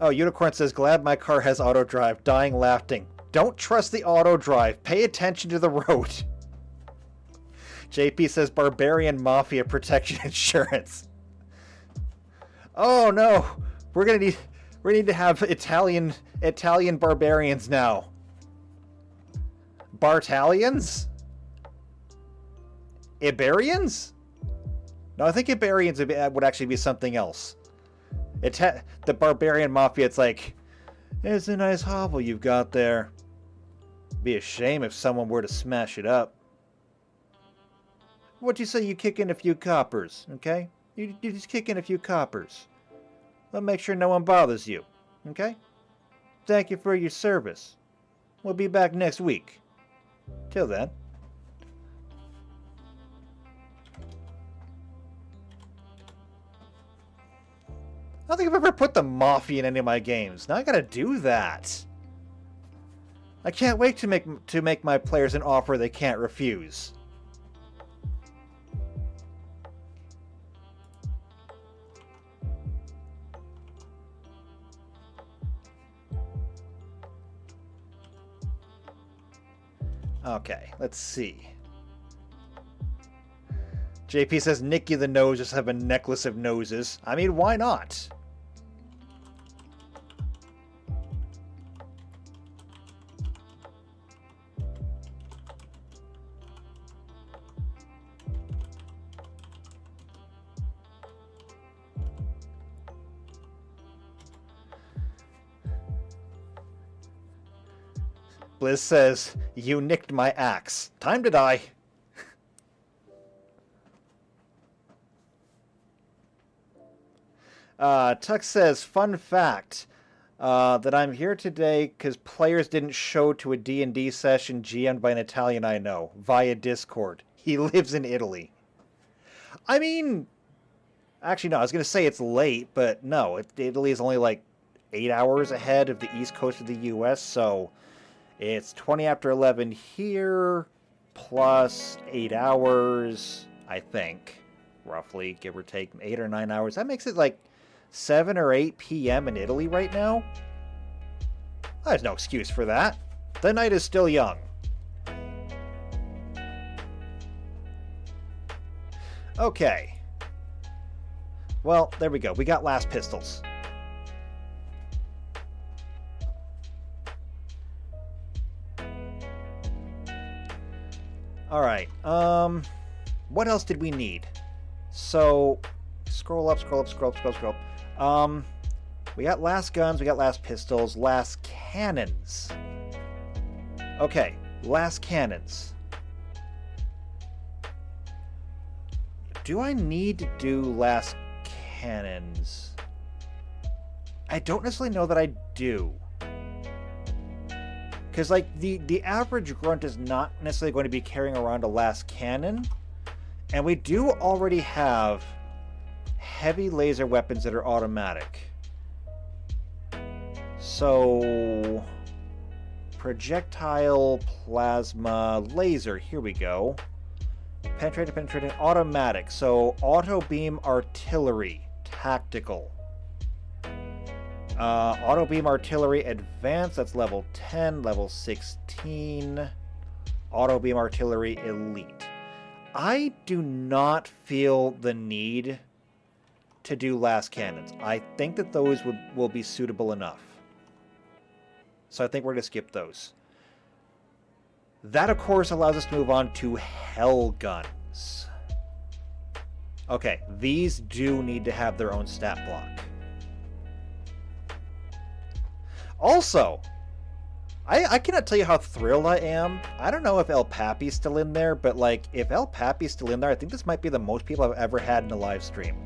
Oh, Unicorn says, glad my car has auto drive. Dying laughing. Don't trust the auto drive. Pay attention to the road. JP says, Barbarian Mafia Protection Insurance. Oh no, we need to have Italian barbarians now. Bartalians? Iberians? No, I think Iberians would actually be something else. The Barbarian Mafia, it's like, it's a nice hovel you've got there. Be a shame if someone were to smash it up. What'd you say you kick in a few coppers, okay? You just kick in a few coppers. I'll make sure no one bothers you, okay? Thank you for your service. We'll be back next week. Till then. I don't think I've ever put the Mafia in any of my games. Now I gotta do that. I can't wait to make my players an offer they can't refuse. Okay, let's see. JP says Nicky the Nose just have a necklace of noses. I mean, why not? Blizz says, you nicked my axe. Time to die. Tux says, fun fact, that I'm here today because players didn't show to a D&D session GM'd by an Italian I know, via Discord. He lives in Italy. I mean, actually no, I was going to say it's late, but no, Italy is only like 8 hours ahead of the east coast of the US, so it's 20 after 11 here, plus 8 hours, I think, roughly, give or take 8 or 9 hours. That makes it like 7 or 8 p.m. in Italy right now. There's no excuse for that. The night is still young. Okay. Well, there we go. We got last pistols. Alright, what else did we need? So, scroll up. We got last guns, we got last pistols, last cannons. Okay, last cannons. Do I need to do last cannons? I don't necessarily know that I do. Because, like, the average grunt is not necessarily going to be carrying around a last cannon. And we do already have heavy laser weapons that are automatic. So, projectile, plasma, laser. Here we go. Penetrating, automatic. So, auto beam artillery, tactical. Auto beam artillery advanced, that's level 10, level 16. Auto beam artillery elite. I do not feel the need to do last cannons. I think that those will be suitable enough. So I think we're going to skip those. That, of course, allows us to move on to hell guns. Okay, these do need to have their own stat block. Also, I cannot tell you how thrilled I am. I don't know if El Papi's still in there, but like, if El Papi's still in there, I think this might be the most people I've ever had in a live stream.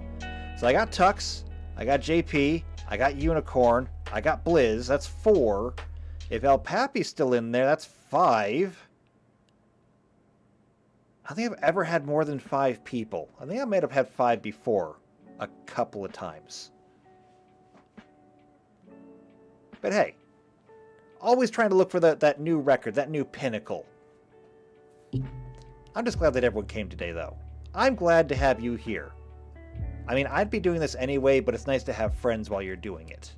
So I got Tux, I got JP, I got Unicorn, I got Blizz, that's 4. If El Papi's still in there, that's 5. I don't think I've ever had more than 5 people. I think I might have had 5 before, a couple of times. But hey, always trying to look for that new record, that new pinnacle. I'm just glad that everyone came today, though. I'm glad to have you here. I mean, I'd be doing this anyway, but it's nice to have friends while you're doing it.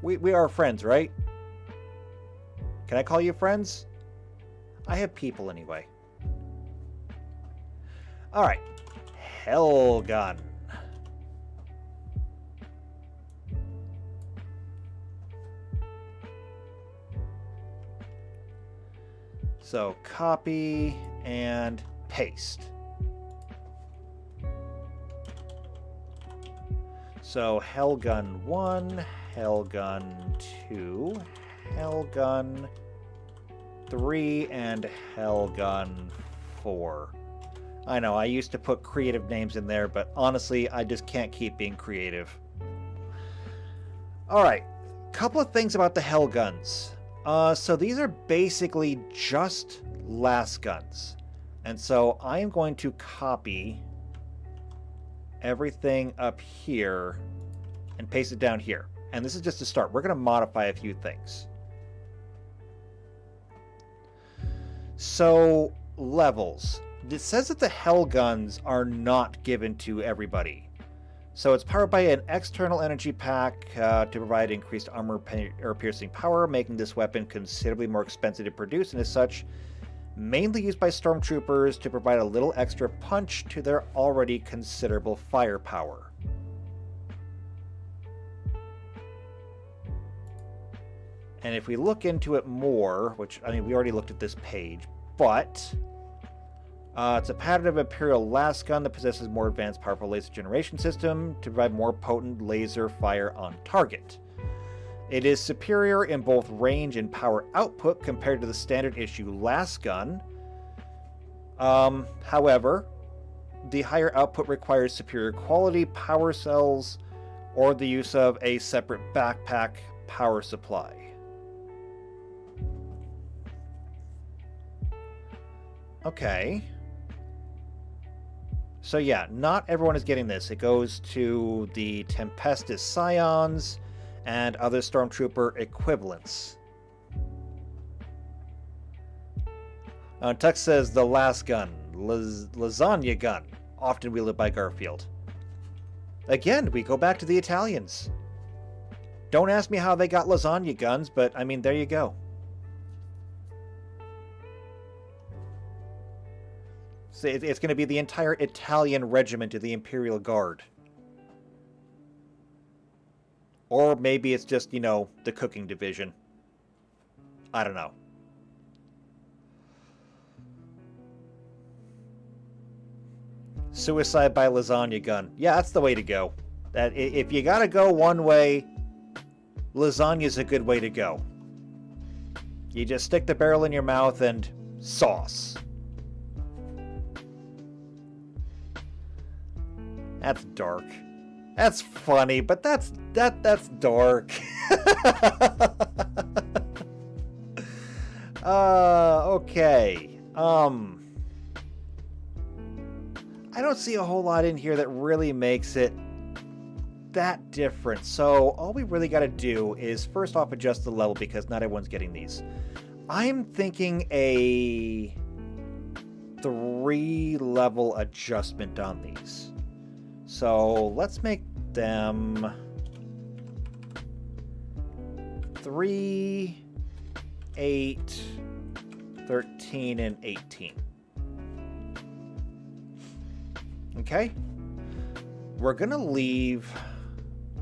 We are friends, right? Can I call you friends? I have people anyway. Alright. Hellgun. So copy and paste. So Hellgun 1, Hellgun 2, Hellgun 3, and Hellgun 4. I know, I used to put creative names in there, but honestly, I just can't keep being creative. Alright, couple of things about the Hellguns. So these are basically just last guns. And so I am going to copy everything up here and paste it down here. And this is just a start. We're going to modify a few things. So, levels. It says that the Hellguns are not given to everybody. So it's powered by an external energy pack to provide increased armor or piercing power, making this weapon considerably more expensive to produce, and as such, mainly used by stormtroopers to provide a little extra punch to their already considerable firepower. And if we look into it more, which, I mean, we already looked at this page, but it's a pattern of Imperial lasgun that possesses more advanced, powerful laser generation system to provide more potent laser fire on target. It is superior in both range and power output compared to the standard issue lasgun. However, the higher output requires superior quality power cells or the use of a separate backpack power supply. Okay. So yeah, not everyone is getting this. It goes to the Tempestus Scions and other Stormtrooper equivalents. Tux says the last gun, lasagna gun, often wielded by Garfield. Again, we go back to the Italians. Don't ask me how they got lasagna guns, but I mean, there you go. So it's going to be the entire Italian regiment of the Imperial Guard. Or maybe it's just, you know, the cooking division. I don't know. Suicide by lasagna gun. Yeah, that's the way to go. That if you gotta go one way, lasagna's a good way to go. You just stick the barrel in your mouth and sauce. That's dark. That's funny, but that's dark. Okay. I don't see a whole lot in here that really makes it that different. So all we really got to do is first off adjust the level because not everyone's getting these. I'm thinking a 3-level adjustment on these. So let's make them 3, 8, 13, and 18. Okay? We're gonna leave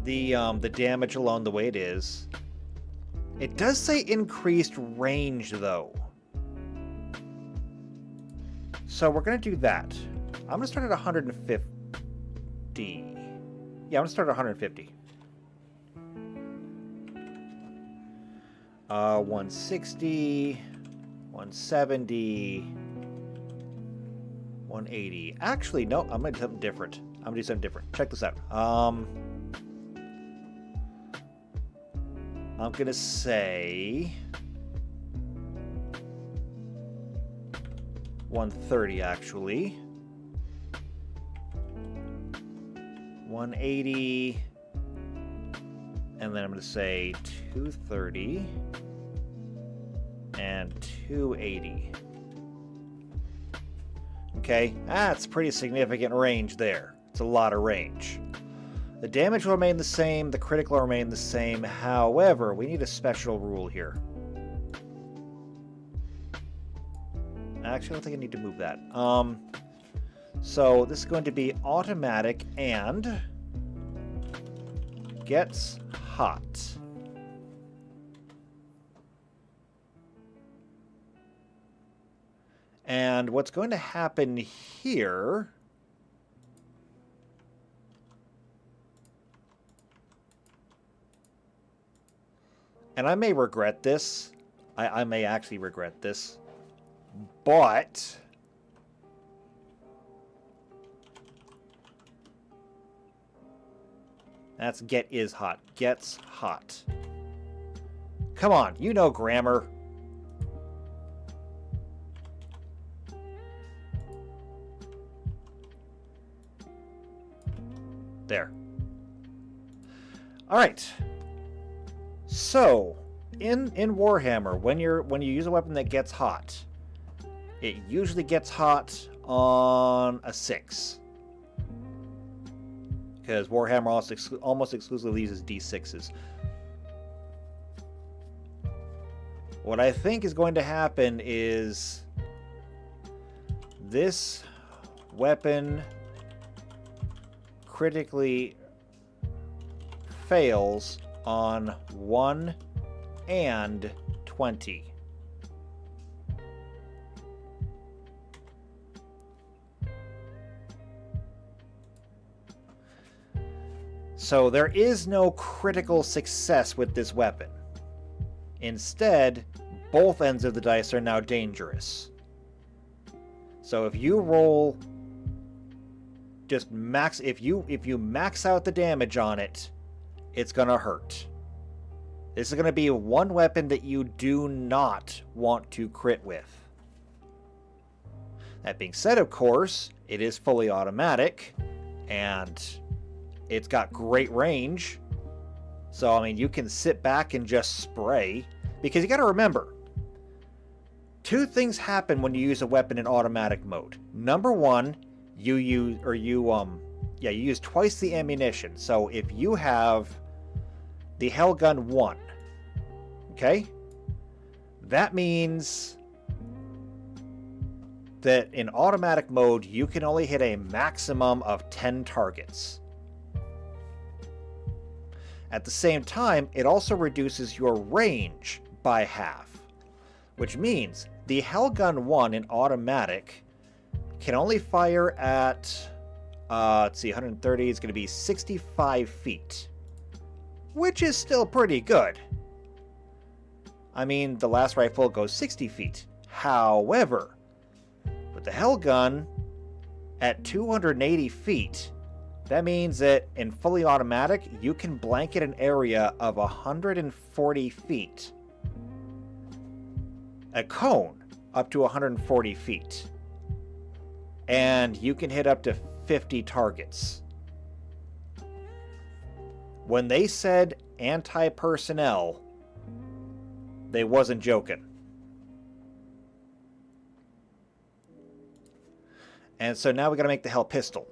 the damage alone the way it is. It does say increased range though. So we're gonna do that. I'm gonna start at 150. Yeah, I'm gonna start at 150. 160, 170, 180. Actually, no, I'm gonna do something different. Check this out. I'm gonna say 130 actually. 180, and then I'm going to say 230 and 280. Okay, that's pretty significant range there. It's a lot of range. The damage will remain the same, the critical will remain the same. However, we need a special rule here. Actually, I don't think I need to move that. So this is going to be automatic and gets hot. And what's going to happen here... And I may regret this. I may actually regret this. But... That's get is hot. Gets hot. Come on, you know grammar. There. All right. So, in Warhammer, when you use a weapon that gets hot, it usually gets hot on a 6. Because Warhammer almost exclusively uses D6s. What I think is going to happen is this weapon critically fails on 1 and 20. So there is no critical success with this weapon. Instead, both ends of the dice are now dangerous. So if you roll just max, if you max out the damage on it, it's gonna hurt. This is gonna be one weapon that you do not want to crit with. That being said, of course, it is fully automatic, and it's got great range. So, I mean, you can sit back and just spray. Because you gotta remember, 2 things happen when you use a weapon in automatic mode. Number 1, you use twice the ammunition. So if you have the Hell Gun 1, okay? That means that in automatic mode, you can only hit a maximum of 10 targets. At the same time, it also reduces your range by half, which means the Hell Gun 1 in automatic can only fire at, let's see, 130 is going to be 65 feet, which is still pretty good. I mean, the last rifle goes 60 feet. However, with the Hell Gun at 280 feet, that means that in fully automatic, you can blanket an area of 140 feet. A cone up to 140 feet. And you can hit up to 50 targets. When they said anti-personnel, they wasn't joking. And so now we gotta make the Hell Pistol.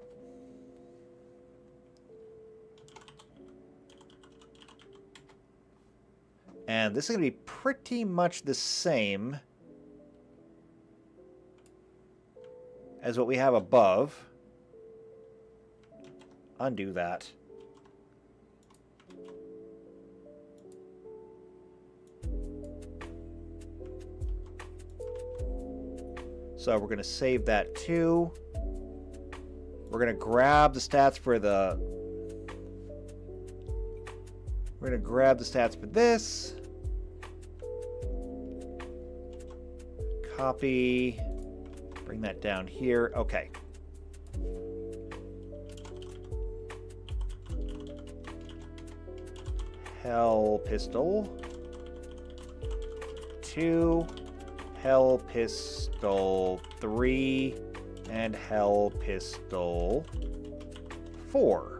And this is going to be pretty much the same as what we have above. Undo that. So we're going to save that too. We're going to grab the stats for the... We're going to grab the stats for this. Copy. Bring that down here. Okay. Hell Pistol. 2. Hell Pistol 3. And Hell Pistol 4.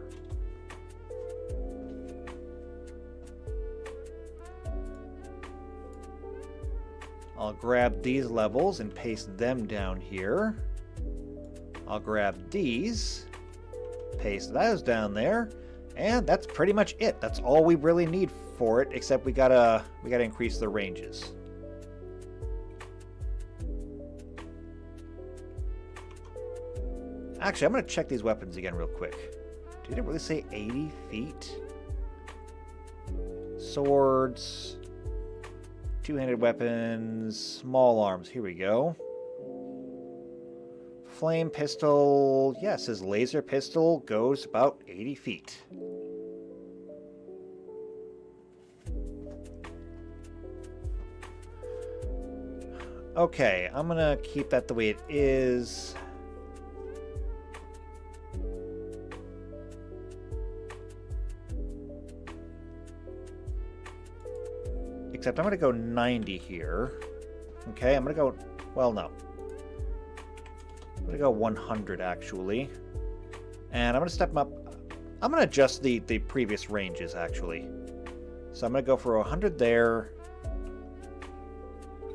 I'll grab these levels and paste them down here. I'll grab these, paste those down there, And that's pretty much it. That's all we really need for it, except we gotta increase the ranges. Actually, I'm gonna check these weapons again real quick. Did it really say 80 feet? Swords, two-handed weapons, small arms. Here we go. Flame pistol. Yeah, it says laser pistol goes about 80 feet. Okay, I'm gonna keep that the way it is. Except I'm gonna go 90 here. Okay, I'm gonna go, well, no. I'm gonna go 100 actually. And I'm gonna step them up. I'm gonna adjust the previous ranges actually. So I'm gonna go for 100 there.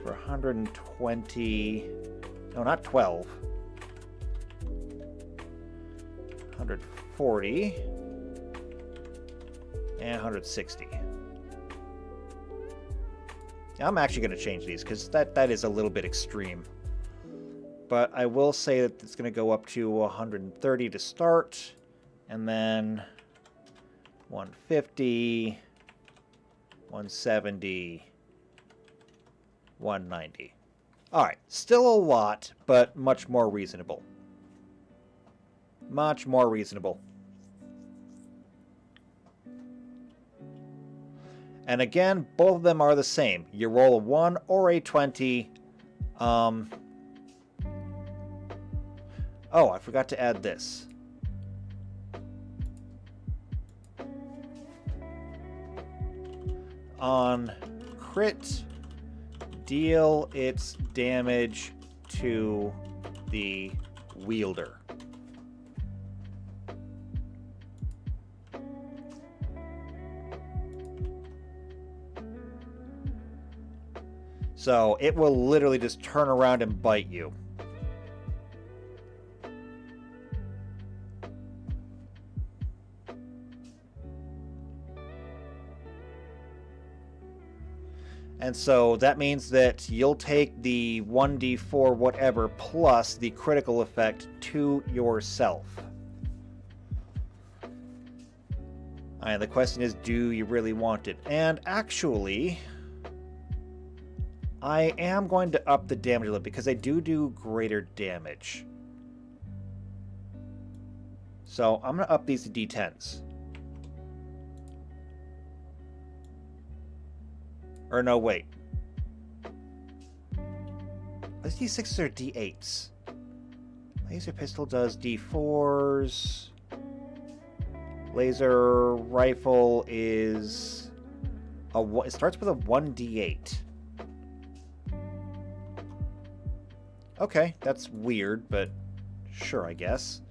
For 120, no, not 12. 140 and 160. I'm actually going to change these because that is a little bit extreme. But I will say that it's going to go up to 130 to start, and then 150, 170, 190. Alright, still a lot, but much more reasonable. Much more reasonable. And again, both of them are the same. You roll a 1 or a 20. Oh, I forgot to add this. On crit, deal its damage to the wielder. So it will literally just turn around and bite you. And so that means that you'll take the 1d4 whatever plus the critical effect to yourself. And the question is, do you really want it? And actually, I am going to up the damage a little because I do greater damage. So I'm going to up these to d10s. Or no, wait. These d6s or d8s? Laser pistol does d4s. Laser rifle is it starts with a 1d8. Okay, that's weird, but sure, I guess.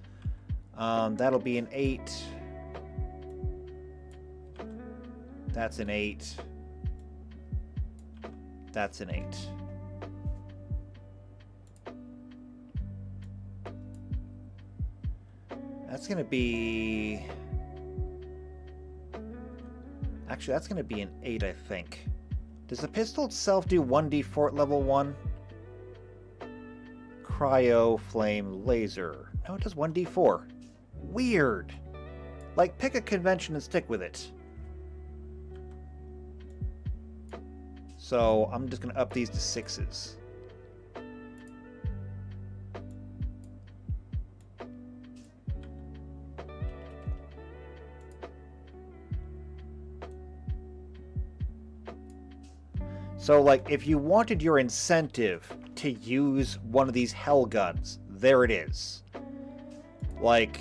That'll be an 8. That's an 8. That's an 8. That's going to be... Actually, that's going to be an 8, I think. Does the pistol itself do 1d4 at level 1? Cryo, flame, laser. No, it does 1d4. Weird. Like, pick a convention and stick with it. So, I'm just going to up these to 6s. So, like, if you wanted your incentive to use one of these hell guns, there it is. Like,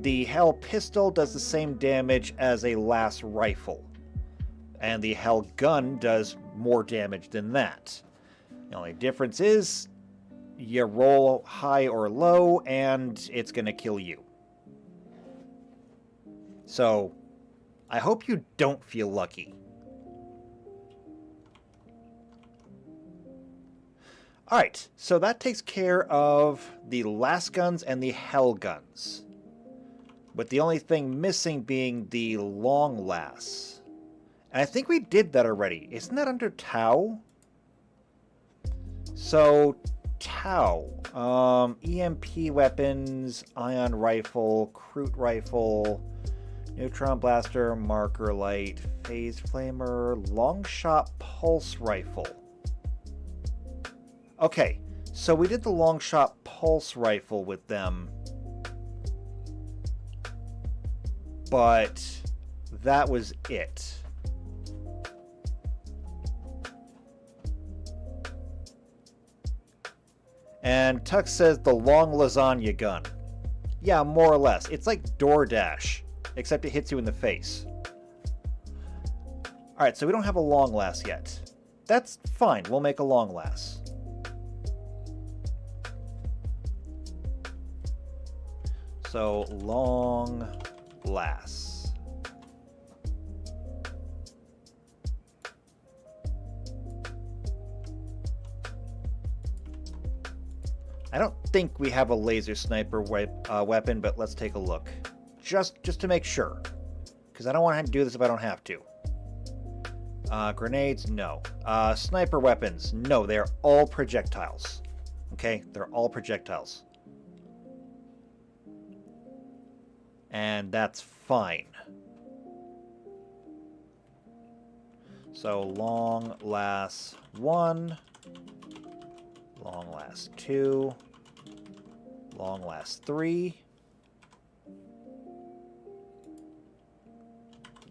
the hell pistol does the same damage as a las rifle. And the hell gun does more damage than that. The only difference is you roll high or low and it's going to kill you. So, I hope you don't feel lucky. Alright, so that takes care of the las guns and the hell guns. With the only thing missing being the long lass. And I think we did that already. Isn't that under Tau? So, Tau. EMP weapons, ion rifle, Kroot rifle, neutron blaster, marker light, phase flamer, long shot pulse rifle. Okay, so we did the long shot pulse rifle with them. But that was it. And Tux says the long lasagna gun. Yeah, more or less. It's like DoorDash, except it hits you in the face. Alright, so we don't have a long lass yet. That's fine. We'll make a long lass. So, long lass. I don't think we have a laser sniper weapon, but let's take a look. Just to make sure. Because I don't want to do this if I don't have to. Grenades, no. Sniper weapons, no. They're all projectiles. Okay? They're all projectiles. And that's fine. So, long lass 1. Long last 2. Long last 3.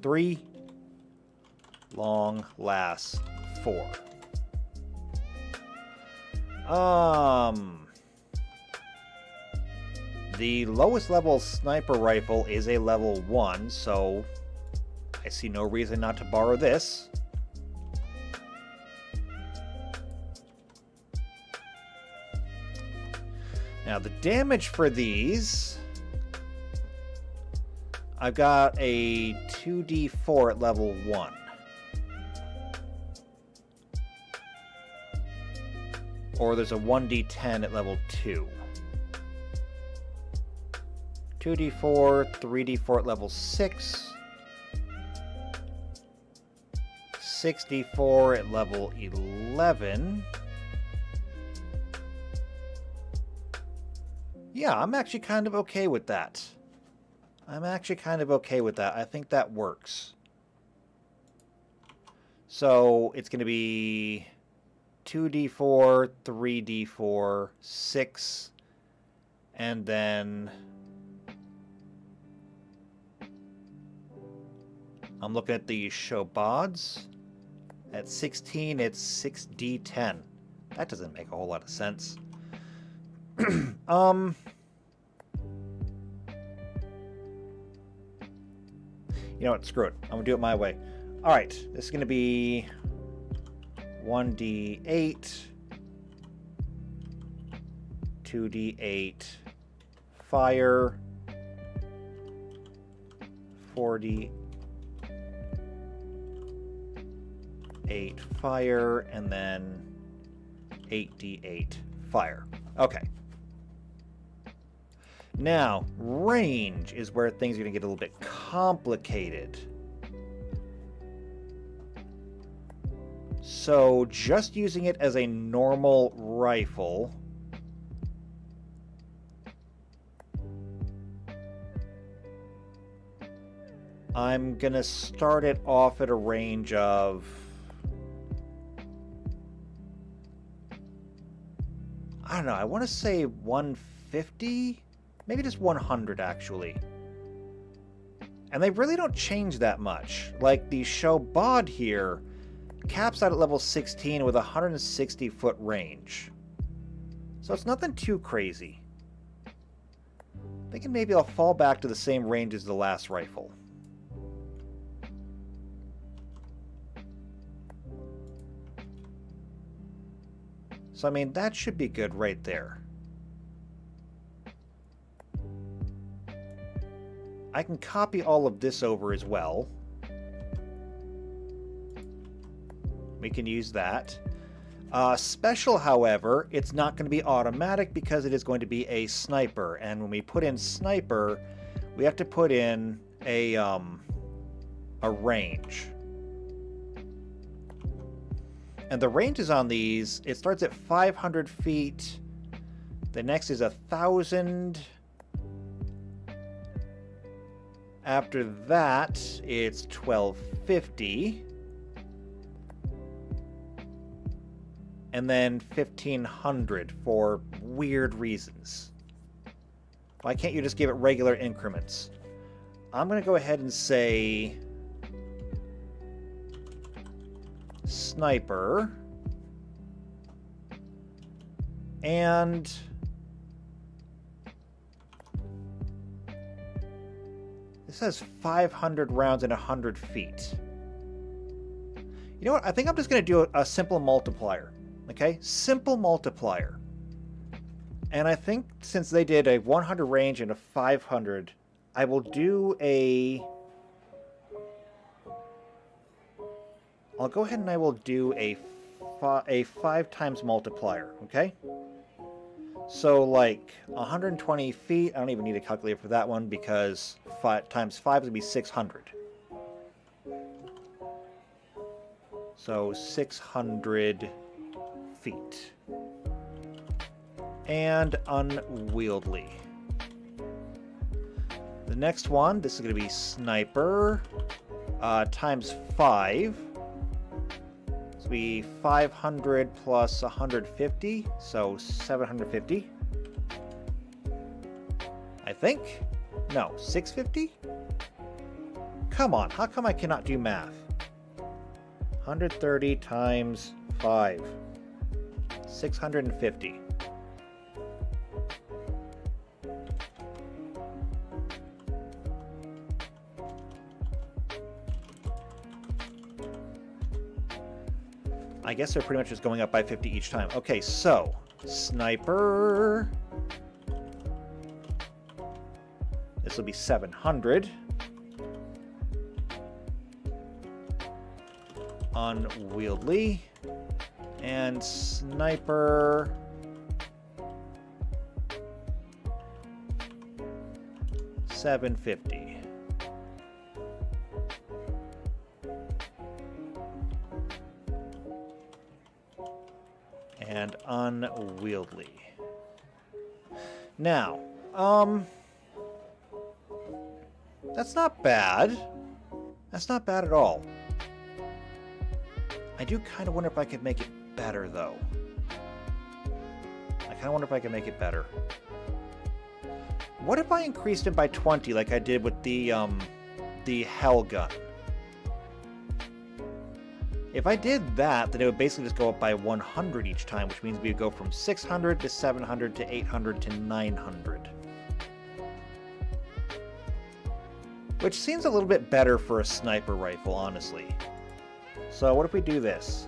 3. Long last 4. The lowest level sniper rifle is a level 1, so I see no reason not to borrow this. Now, the damage for these, I've got a 2d4 at level 1. Or there's a 1d10 at level 2. 2d4, 3d4 at level 6. 6d4 at level 11. Yeah, I'm actually kind of okay with that. I think that works. So it's going to be 2d4, 3d4, 6, and then I'm looking at the Shobods. At 16, it's 6d10. That doesn't make a whole lot of sense. You know what? Screw it. I'm going to do it my way. Alright, this is going to be 1d8, 2d8 fire, 4d8 fire, and then 8d8 fire. Okay. Now, range is where things are going to get a little bit complicated. So, just using it as a normal rifle, I'm going to start it off at a range of, I don't know, I want to say 150? Maybe just 100, actually. And they really don't change that much. Like, the Shobod here caps out at level 16 with a 160-foot range. So it's nothing too crazy. Thinking maybe I'll fall back to the same range as the last rifle. So, I mean, that should be good right there. I can copy all of this over as well. We can use that. Special, however, it's not going to be automatic because it is going to be a sniper. And when we put in sniper, we have to put in a range. And the ranges on these, it starts at 500 feet. The next is 1,000. After that, it's 1,250. And then 1,500 for weird reasons. Why can't you just give it regular increments? I'm going to go ahead and say sniper. And this says 500 rounds in 100 feet. You know what? I think I'm just going to do a simple multiplier. Okay? Simple multiplier. And I think since they did a 100 range and a 500, I will do a... I'll go ahead and I will do a 5 times multiplier. Okay? So, like, 120 feet, I don't even need a calculator for that one because 5 times 5 would be 600. So, 600 feet. And unwieldy. The next one, this is going to be sniper times 5. This will be 500 plus 150, so 750. I think? No, 650? Come on, how come I cannot do math? 130 times 5. 650. I guess they're pretty much just going up by 50 each time. Okay, so sniper. This will be 700. Unwieldy. And sniper. $750. And unwieldy. Now, that's not bad. That's not bad at all. I do kind of wonder if I could make it better, though. I kind of wonder if I could make it better. What if I increased it by 20 like I did with the Hell gun? If I did that, then it would basically just go up by 100 each time, which means we would go from 600 to 700 to 800 to 900. Which seems a little bit better for a sniper rifle, honestly. So what if we do this?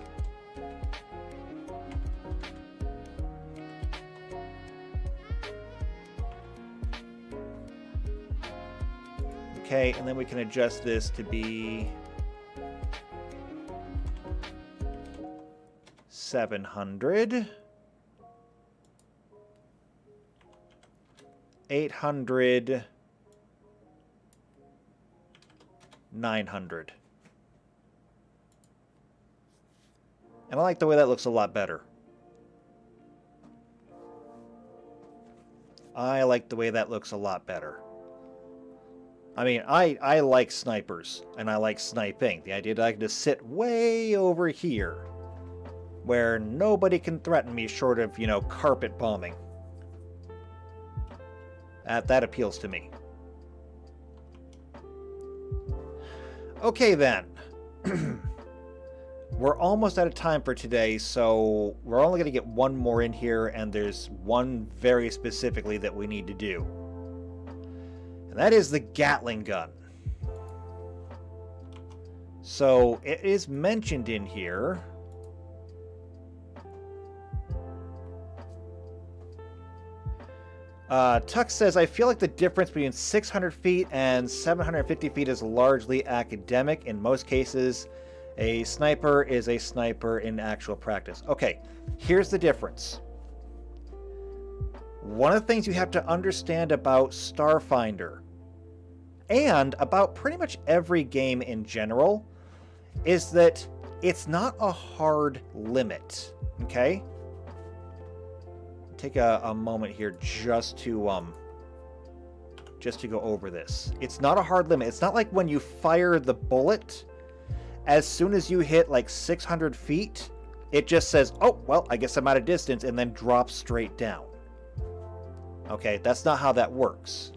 Okay, and then we can adjust this to be 700, 800, 900. And I like the way that looks a lot better. I like the way that looks a lot better. I mean, I like snipers, and I like sniping. The idea that I can just sit way over here, where nobody can threaten me short of, you know, carpet bombing. That appeals to me. Okay, then. We're almost out of time for today, so we're only going to get one more in here, and there's one very specifically that we need to do. And that is the Gatling gun. So, it is mentioned in here. Tuck says, I feel like the difference between 600 feet and 750 feet is largely academic. In most cases, a sniper is a sniper in actual practice. Okay, here's the difference. One of the things you have to understand about Starfinder and about pretty much every game in general, is that it's not a hard limit, okay? Take a moment here just to go over this. It's not a hard limit. It's not like when you fire the bullet, as soon as you hit like 600 feet, it just says, oh, well, I guess I'm out of distance, and then drops straight down. Okay, that's not how that works.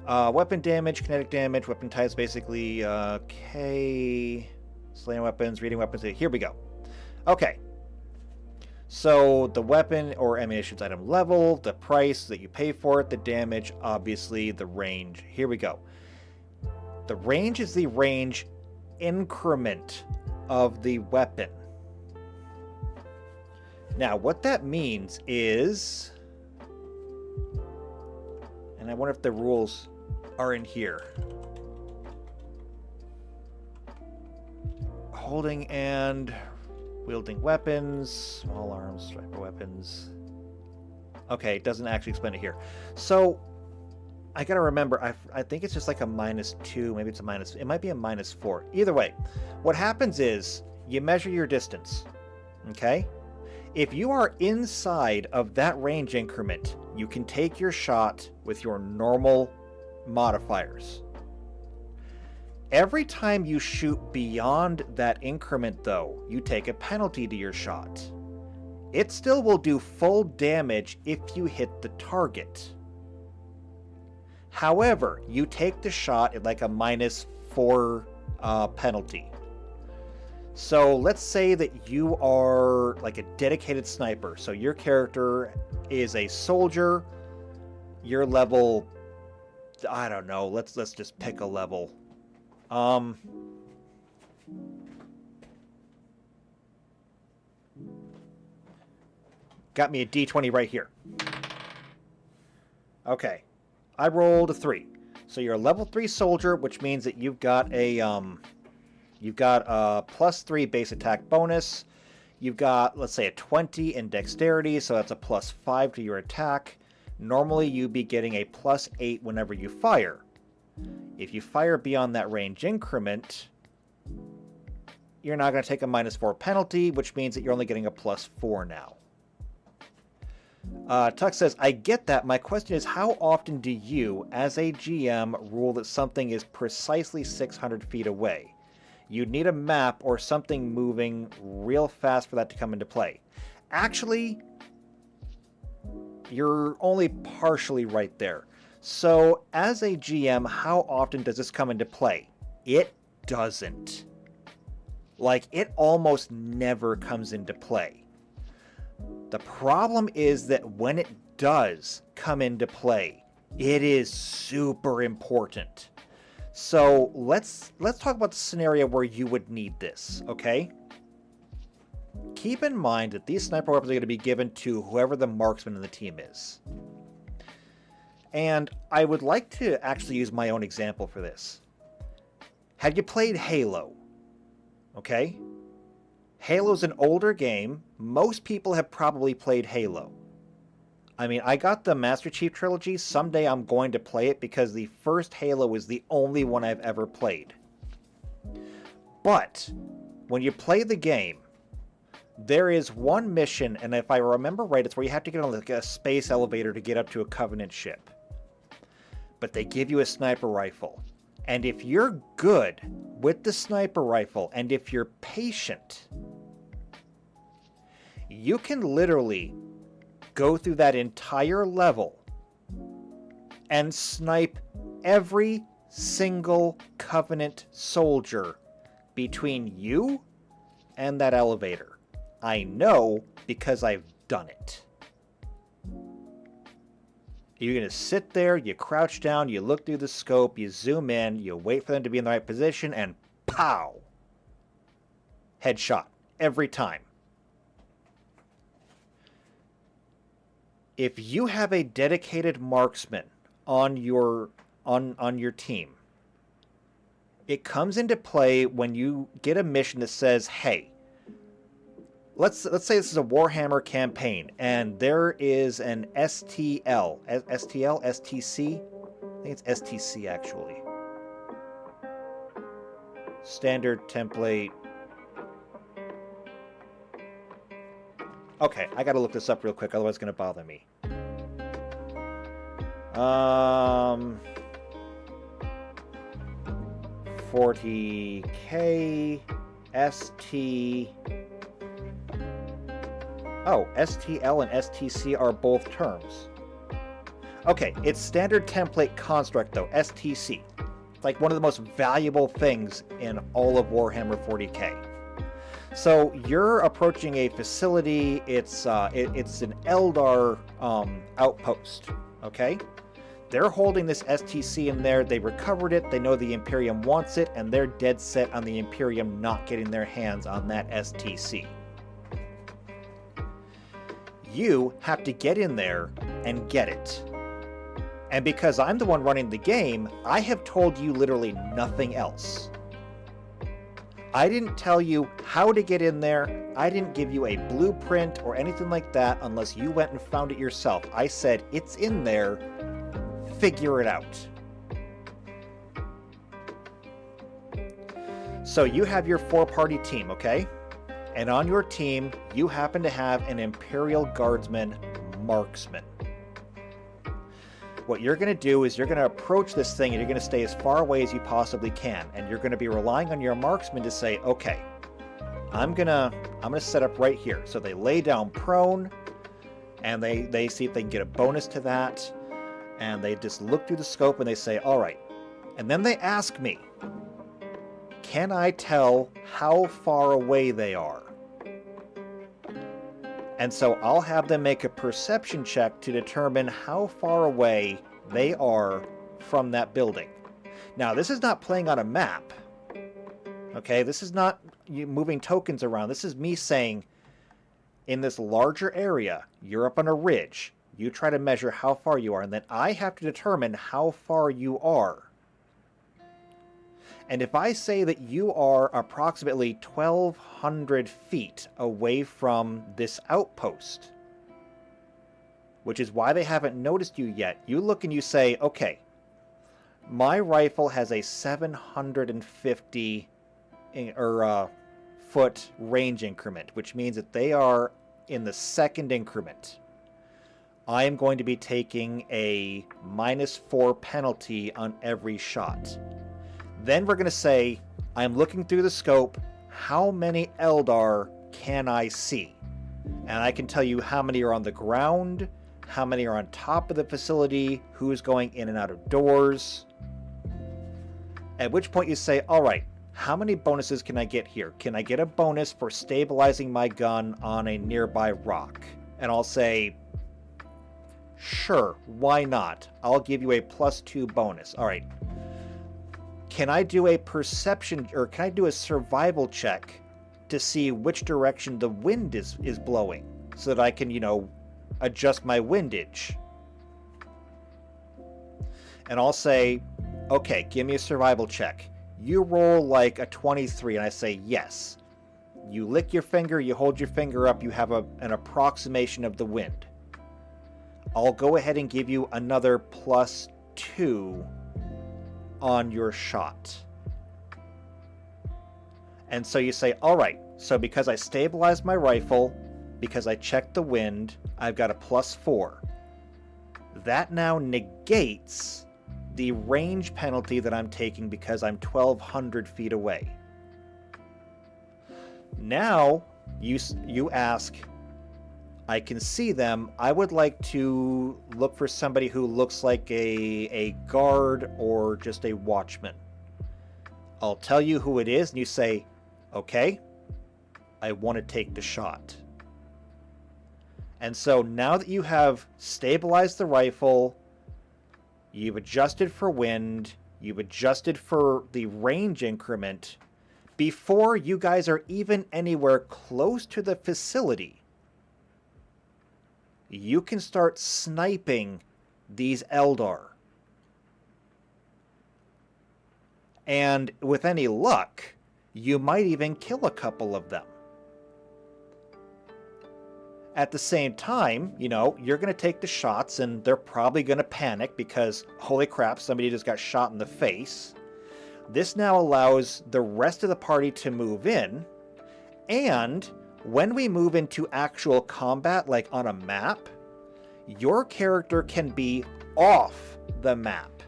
Weapon damage, kinetic damage, weapon types basically, K, slaying weapons, reading weapons, here we go. Okay. So the weapon or ammunition's item level, the price that you pay for it, the damage, obviously the range. Here we go. The range is the range increment of the weapon. Now, what that means is, and I wonder if the rules are in here. Holding and wielding weapons, small arms, striker weapons. Okay, it doesn't actually explain it here. So, I gotta remember, I think it's just like a -2, maybe it's a minus, it might be a -4. Either way, what happens is, you measure your distance, okay? If you are inside of that range increment, you can take your shot with your normal modifiers. Every time you shoot beyond that increment, though, you take a penalty to your shot. It still will do full damage if you hit the target. However, you take the shot at like a -4 penalty. So let's say that you are like a dedicated sniper. So your character is a soldier. Your level, I don't know. Let's just pick a level. Got me a D20 right here. Okay. I rolled a 3. So you're a level 3 soldier, which means that you've got a +3 base attack bonus. You've got, let's say, a 20 in dexterity, so that's a +5 to your attack. Normally you'd be getting a +8 whenever you fire. If you fire beyond that range increment, you're not going to take a -4 penalty, which means that you're only getting a +4 now. Tuck says, I get that. My question is, how often do you, as a GM, rule that something is precisely 600 feet away? You'd need a map or something moving real fast for that to come into play. Actually, you're only partially right there. So, as a GM, how often does this come into play? It doesn't. Like, it almost never comes into play. The problem is that when it does come into play, it is super important. So let's talk about the scenario where you would need this, okay? Keep in mind that these sniper weapons are going to be given to whoever the marksman in the team is. And I would like to actually use my own example for this. Had you played Halo? Okay? Halo's an older game. Most people have probably played Halo. I mean, I got the Master Chief Trilogy. Someday I'm going to play it because the first Halo is the only one I've ever played. But when you play the game, there is one mission, and if I remember right, it's where you have to get on like a space elevator to get up to a Covenant ship. But they give you a sniper rifle. And if you're good with the sniper rifle, and if you're patient, you can literally go through that entire level and snipe every single Covenant soldier between you and that elevator. I know because I've done it. You're going to sit there, you crouch down, you look through the scope, you zoom in, you wait for them to be in the right position, and pow! Headshot. Every time. If you have a dedicated marksman on your team, it comes into play when you get a mission that says, hey, let's say this is a Warhammer campaign, and there is an STC, think it's STC, actually. Standard template. Okay, I gotta look this up real quick, otherwise it's gonna bother me. 40K, ST... Oh, STL and STC are both terms. Okay, it's standard template construct though, STC. It's like one of the most valuable things in all of Warhammer 40K. So you're approaching a facility, it's an Eldar outpost, okay? They're holding this STC in there, they recovered it, they know the Imperium wants it, and they're dead set on the Imperium not getting their hands on that STC. You have to get in there and get it. And because I'm the one running the game, I have told you literally nothing else. I didn't tell you how to get in there, I didn't give you a blueprint or anything like that unless you went and found it yourself. I said, it's in there, figure it out. So you have your 4-party team, okay? And on your team, you happen to have an Imperial Guardsman marksman. What you're going to do is you're going to approach this thing and you're going to stay as far away as you possibly can. And you're going to be relying on your marksman to say, okay, I'm gonna set up right here. So they lay down prone and they see if they can get a bonus to that. And they just look through the scope and they say, all right. And then they ask me, can I tell how far away they are? And so I'll have them make a perception check to determine how far away they are from that building. Now, this is not playing on a map. Okay, this is not you moving tokens around. This is me saying, in this larger area, you're up on a ridge. You try to measure how far you are, and then I have to determine how far you are. And if I say that you are approximately 1,200 feet away from this outpost, which is why they haven't noticed you yet, you look and you say, okay, my rifle has a 750 foot range increment, which means that they are in the second increment. I am going to be taking a -4 penalty on every shot. Then we're going to say, I'm looking through the scope, how many Eldar can I see? And I can tell you how many are on the ground, how many are on top of the facility, who's going in and out of doors. At which point you say, all right, how many bonuses can I get here? Can I get a bonus for stabilizing my gun on a nearby rock? And I'll say, sure, why not? I'll give you a +2 bonus. All right. Can I do a perception, or can I do a survival check to see which direction the wind is blowing so that I can, adjust my windage? And I'll say, okay, give me a survival check. You roll like a 23, and I say yes. You lick your finger, you hold your finger up, you have an approximation of the wind. I'll go ahead and give you another +2 on your shot. And so you say, all right, so because I stabilized my rifle, because I checked the wind, I've got a +4. That now negates the range penalty that I'm taking because I'm 1,200 feet away. Now, you ask, I can see them. I would like to look for somebody who looks like a guard or just a watchman. I'll tell you who it is, and you say, okay, I want to take the shot. And so now that you have stabilized the rifle, you've adjusted for wind, you've adjusted for the range increment, before you guys are even anywhere close to the facility, you can start sniping these Eldar. And with any luck, you might even kill a couple of them. At the same time, you know, you're going to take the shots and they're probably going to panic because, holy crap, somebody just got shot in the face. This now allows the rest of the party to move in, and when we move into actual combat, like on a map, your character can be off the map,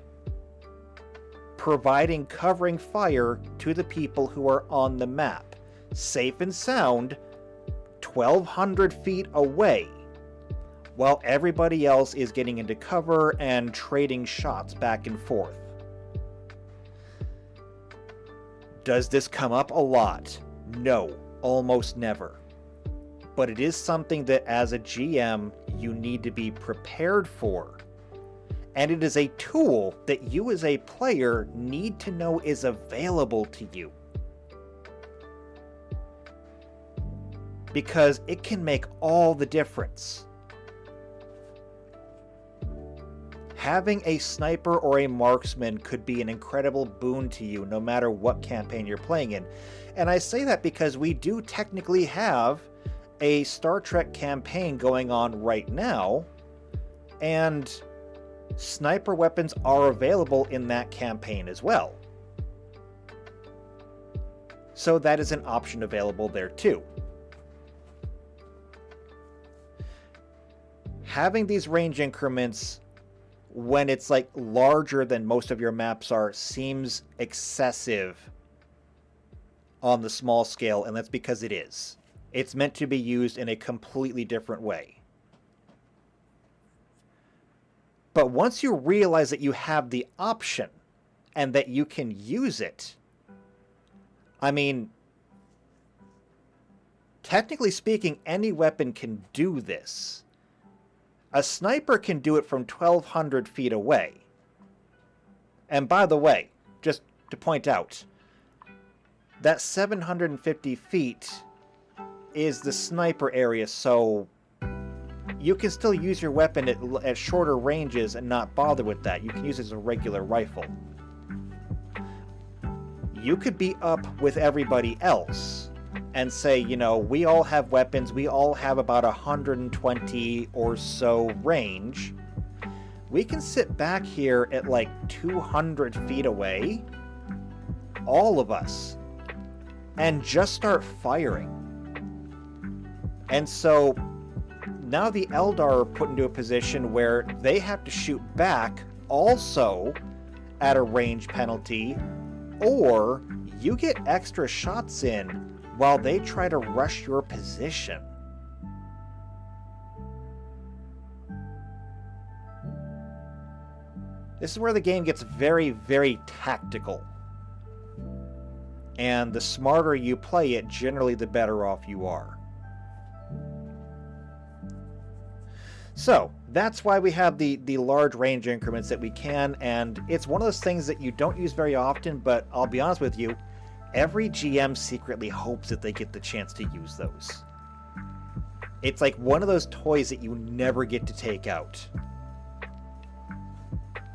providing covering fire to the people who are on the map, safe and sound, 1,200 feet away, while everybody else is getting into cover and trading shots back and forth. Does this come up a lot? No, almost never. But it is something that as a GM, you need to be prepared for. And it is a tool that you as a player need to know is available to you. Because it can make all the difference. Having a sniper or a marksman could be an incredible boon to you no matter what campaign you're playing in. And I say that because we do technically have a Star Trek campaign going on right now, and sniper weapons are available in that campaign as well. So that is an option available there too. Having these range increments when it's like larger than most of your maps are seems excessive on the small scale, and that's because it is. It's meant to be used in a completely different way. But once you realize that you have the option and that you can use it, I mean, technically speaking, any weapon can do this. A sniper can do it from 1,200 feet away. And by the way, just to point out, that 750 feet is the sniper area, so you can still use your weapon at shorter ranges and not bother with that. You can use it as a regular rifle. You could be up with everybody else and say, you know, we all have weapons, we all have about 120 or so range. We can sit back here at like 200 feet away, all of us, and just start firing. And so now the Eldar are put into a position where they have to shoot back also at a range penalty, or you get extra shots in while they try to rush your position. This is where the game gets very, very tactical. And the smarter you play it, generally the better off you are. So, that's why we have the large range increments that we can, and it's one of those things that you don't use very often, but I'll be honest with you, every GM secretly hopes that they get the chance to use those. It's like one of those toys that you never get to take out.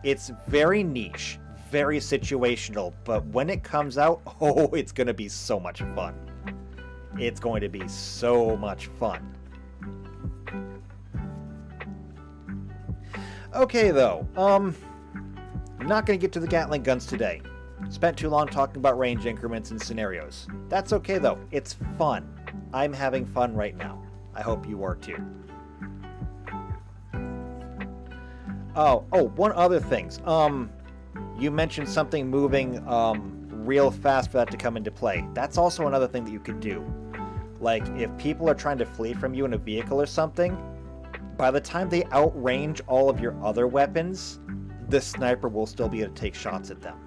It's very niche, very situational, but when it comes out, oh, it's going to be so much fun. It's going to be so much fun. Okay, though, I'm not going to get to the Gatling guns today. Spent too long talking about range increments and scenarios. That's okay, though. It's fun. I'm having fun right now. I hope you are, too. Oh, one other thing. You mentioned something moving real fast for that to come into play. That's also another thing that you could do. Like, if people are trying to flee from you in a vehicle or something, by the time they outrange all of your other weapons, the sniper will still be able to take shots at them.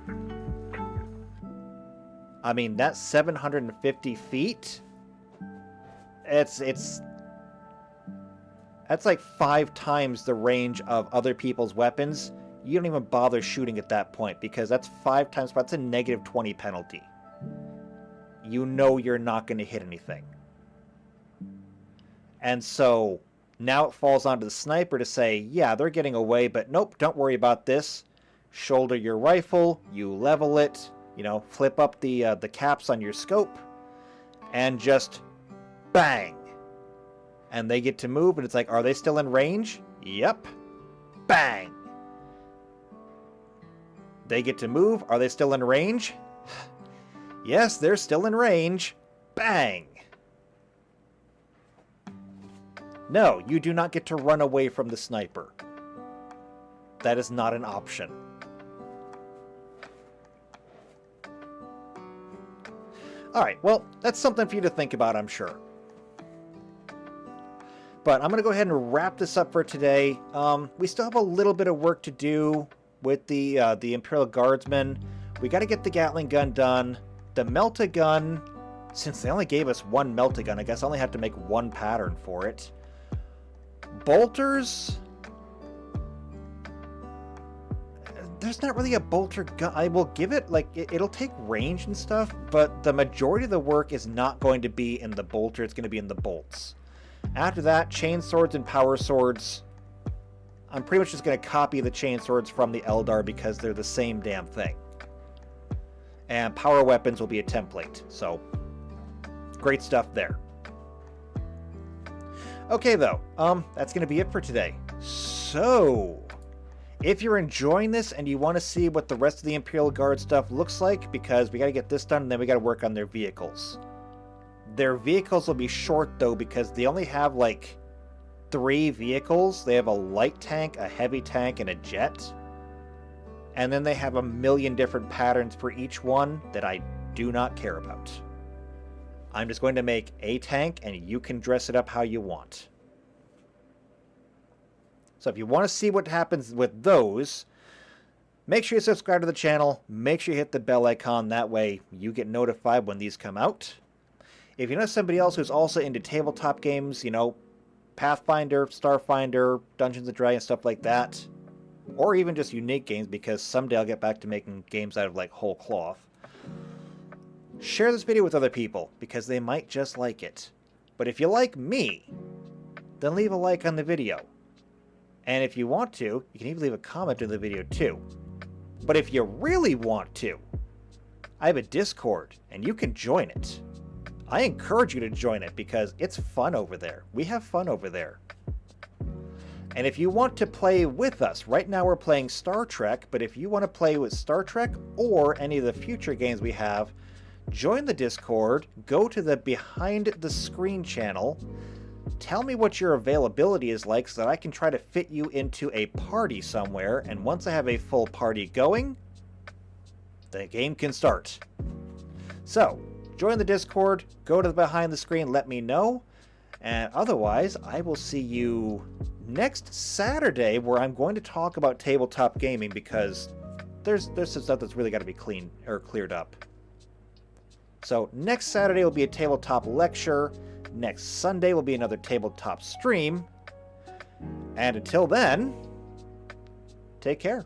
I mean, that's 750 feet. That's like 5 times the range of other people's weapons. You don't even bother shooting at that point because that's 5 times, that's a negative 20 penalty. You know you're not going to hit anything. And so now it falls onto the sniper to say, yeah, they're getting away, but nope, don't worry about this. Shoulder your rifle, you level it, flip up the caps on your scope, and just bang. and they get to move, and it's like, are they still in range? Yep. Bang! They get to move. Are they still in range? Yes, they're still in range. Bang! No, you do not get to run away from the sniper. That is not an option. Alright, well, that's something for you to think about, I'm sure. But I'm going to go ahead and wrap this up for today. We still have a little bit of work to do with the Imperial Guardsmen. We got to get the Gatling gun done. The Melt-A-Gun, since they only gave us one Melt-A-Gun, I guess I only have to make one pattern for it. Bolters? There's not really a bolter gun. I will give it, like, it'll take range and stuff, but the majority of the work is not going to be in the bolter. It's going to be in the bolts. After that, chain swords and power swords. I'm pretty much just going to copy the chain swords from the Eldar because they're the same damn thing. And power weapons will be a template. So, great stuff there. Okay, though. That's going to be it for today. So, if you're enjoying this and you want to see what the rest of the Imperial Guard stuff looks like, because we got to get this done and then we got to work on their vehicles. Their vehicles will be short, though, because they only have, like, 3 vehicles. They have a light tank, a heavy tank, and a jet. And then they have a million different patterns for each one that I do not care about. I'm just going to make a tank, and you can dress it up how you want. So if you want to see what happens with those, make sure you subscribe to the channel. Make sure you hit the bell icon. That way you get notified when these come out. If you know somebody else who's also into tabletop games, you know, Pathfinder, Starfinder, Dungeons & Dragons, stuff like that, or even just unique games, because someday I'll get back to making games out of, like, whole cloth, share this video with other people, because they might just like it. But if you like me, then leave a like on the video. And if you want to, you can even leave a comment in the video too. But if you really want to, I have a Discord, and you can join it. I encourage you to join it because it's fun over there. We have fun over there. And if you want to play with us, right now we're playing Star Trek, but if you want to play with Star Trek or any of the future games we have, join the Discord, go to the Behind the Screen channel, tell me what your availability is like so that I can try to fit you into a party somewhere, and once I have a full party going, the game can start. So, join the Discord, go to the Behind the Screen, let me know, and otherwise, I will see you next Saturday, where I'm going to talk about tabletop gaming, because there's some stuff that's really got to be cleared up. So next Saturday will be a tabletop lecture, next Sunday will be another tabletop stream, and until then, take care.